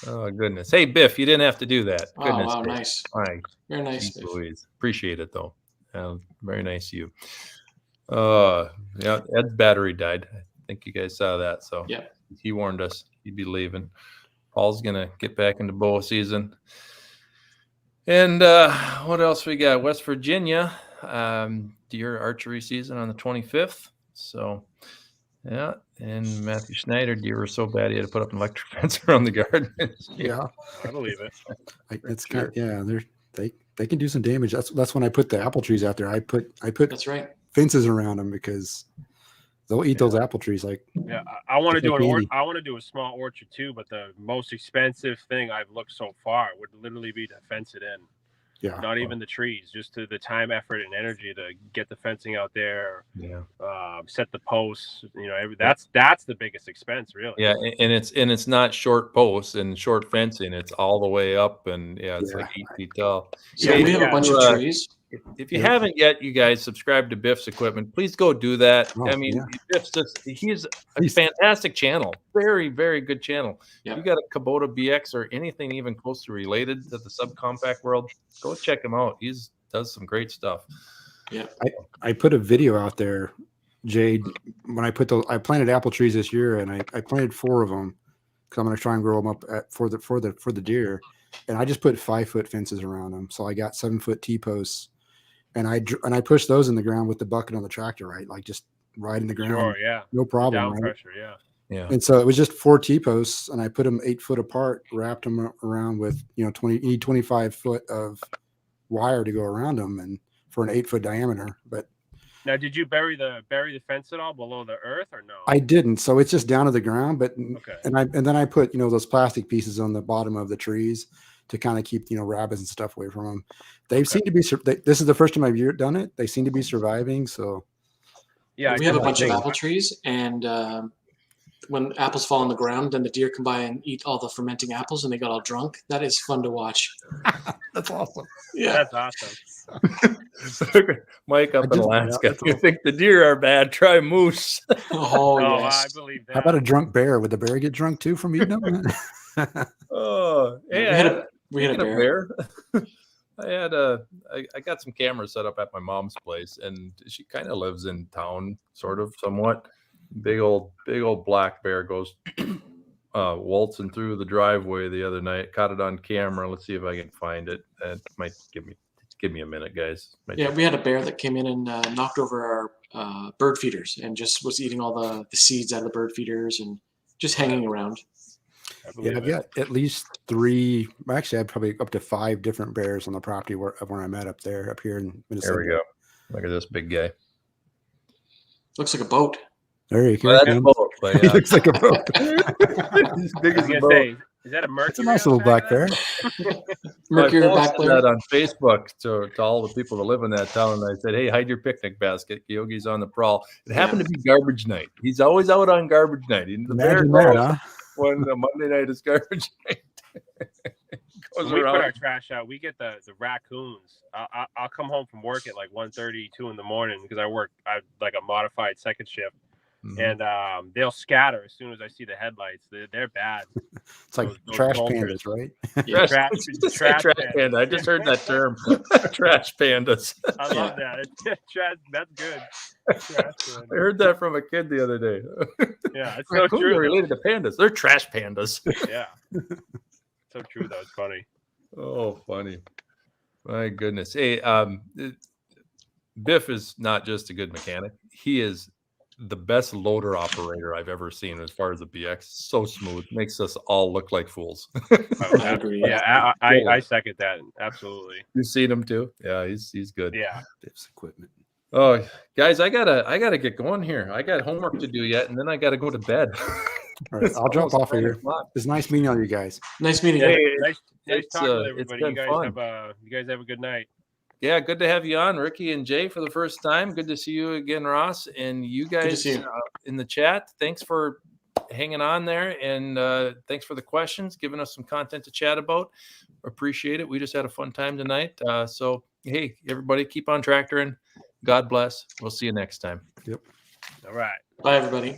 Oh goodness! Hey Biff, you didn't have to do that. Oh, Goodness wow, sakes. nice. My Very nice. geez Biff. Louise. Appreciate it though. Very nice of you. Yeah, Ed's battery died. I think you guys saw that. So Yeah. he warned us he'd be leaving. Paul's gonna get back into bow season. And what else we got? West Virginia deer archery season on the 25th. So yeah, and Matthew Schneider deer were so bad he had to put up an electric fence around the garden. Yeah. I believe it. It's Sure. they can do some damage. That's when I put the apple trees out there. I put That's right. fences around them because They'll eat those apple trees like. Yeah, I want to do candy. I want to do a small orchard too, but the most expensive thing I've looked so far would literally be to fence it in. Yeah. Not even the trees, just to the time, effort, and energy to get the fencing out there. Yeah. Set the posts. You know, that's the biggest expense, really. Yeah, and it's not short posts and short fencing. It's all the way up, and it's like 8 feet tall. So Hey, we have a bunch of trees. If you haven't yet, you guys subscribe to Biff's Equipment. Please go do that. Oh, I mean, yeah. he's a fantastic channel. Very, very good channel. Yeah. You got a Kubota BX or anything even close to related to the subcompact world, go check him out. He's does some great stuff. Yeah. I put a video out there, Jade, when I planted apple trees this year, and I planted 4 of them because I'm going to try and grow them up for the deer, and I just put 5-foot fences around them. So I got 7-foot T-posts, and I pushed those in the ground with the bucket on the tractor, right? Like just right in the ground. Sure, yeah. No problem. Down right? pressure, yeah. Yeah. And so it was just 4 T-posts, and I put them 8 foot apart, wrapped them around with 25 foot of wire to go around them, and for an 8-foot diameter. But now, did you bury the fence at all below the earth or no? I didn't. So it's just down to the ground. But Okay. and then I put those plastic pieces on the bottom of the trees to kind of keep rabbits and stuff away from them. They seem to be. This is the first time I've done it. They seem to be surviving. So Yeah, we have a bunch of apple trees, and when apples fall on the ground, then the deer come by and eat all the fermenting apples, and they got all drunk. That is fun to watch. that's awesome. Yeah, that's awesome. Mike up in Alaska. You think the deer are bad? Try moose. Oh, yes. I believe that. How about a drunk bear? Would the bear get drunk too from eating them? Oh, yeah. We had a bear. I got some cameras set up at my mom's place, and she kind of lives in town, sort of, somewhat. Big old black bear goes waltzing through the driveway the other night. Caught it on camera. Let's see if I can find it. It might give me a minute, guys. We had a bear that came in and knocked over our bird feeders and just was eating all the seeds out of the bird feeders and just hanging around. Yeah, I've got at least 3. Actually, I had probably up to 5 different bears on the property where I'm at up here in Minnesota. There we go. Look at this big guy. Looks like a boat. There you go. Well, that's a boat, but yeah. He looks like a boat. As big as a boat. Say, is that a mercury? It's a nice little black bear. Mercury I black posted bear. that on Facebook to all the people that live in that town, and I said, "Hey, hide your picnic basket. Yogi's on the prowl." It happened to be garbage night. He's always out on garbage night. The bear Imagine that, huh? when the Monday night is garbage night. When we put our trash out, we get the raccoons. I'll come home from work at like 1:30, 2 in the morning because I like a modified second shift. Mm-hmm. And they'll scatter as soon as I see the headlights. They're bad. It's like those trash pandas, right? Yeah, trash panda. I just heard that term. Trash pandas. I love that. That's good. I heard that from a kid the other day. Yeah, it's so true. They're related to pandas. They're trash pandas. Yeah. So true, though. It's funny. Oh, funny. My goodness. Hey, Biff is not just a good mechanic. He is the best loader operator I've ever seen as far as the BX. So smooth. Makes us all look like fools. I agree. Yeah, I second that. Absolutely. You've seen him too? Yeah, he's good. Yeah. Biff's Equipment. Oh, guys, I gotta get going here. I got homework to do yet, and then I gotta go to bed. All right, I'll jump off of here. It's nice meeting all you guys. Nice meeting Hey, you. Nice talking to everybody. been fun. You guys have a good night. Yeah, good to have you on, Ricky and Jay, for the first time. Good to see you again, Ross, and you guys in the chat. Thanks for hanging on there, and thanks for the questions, giving us some content to chat about. Appreciate it. We just had a fun time tonight. So, hey, everybody, keep on tractoring. God bless. We'll see you next time. Yep. All right. Bye, everybody.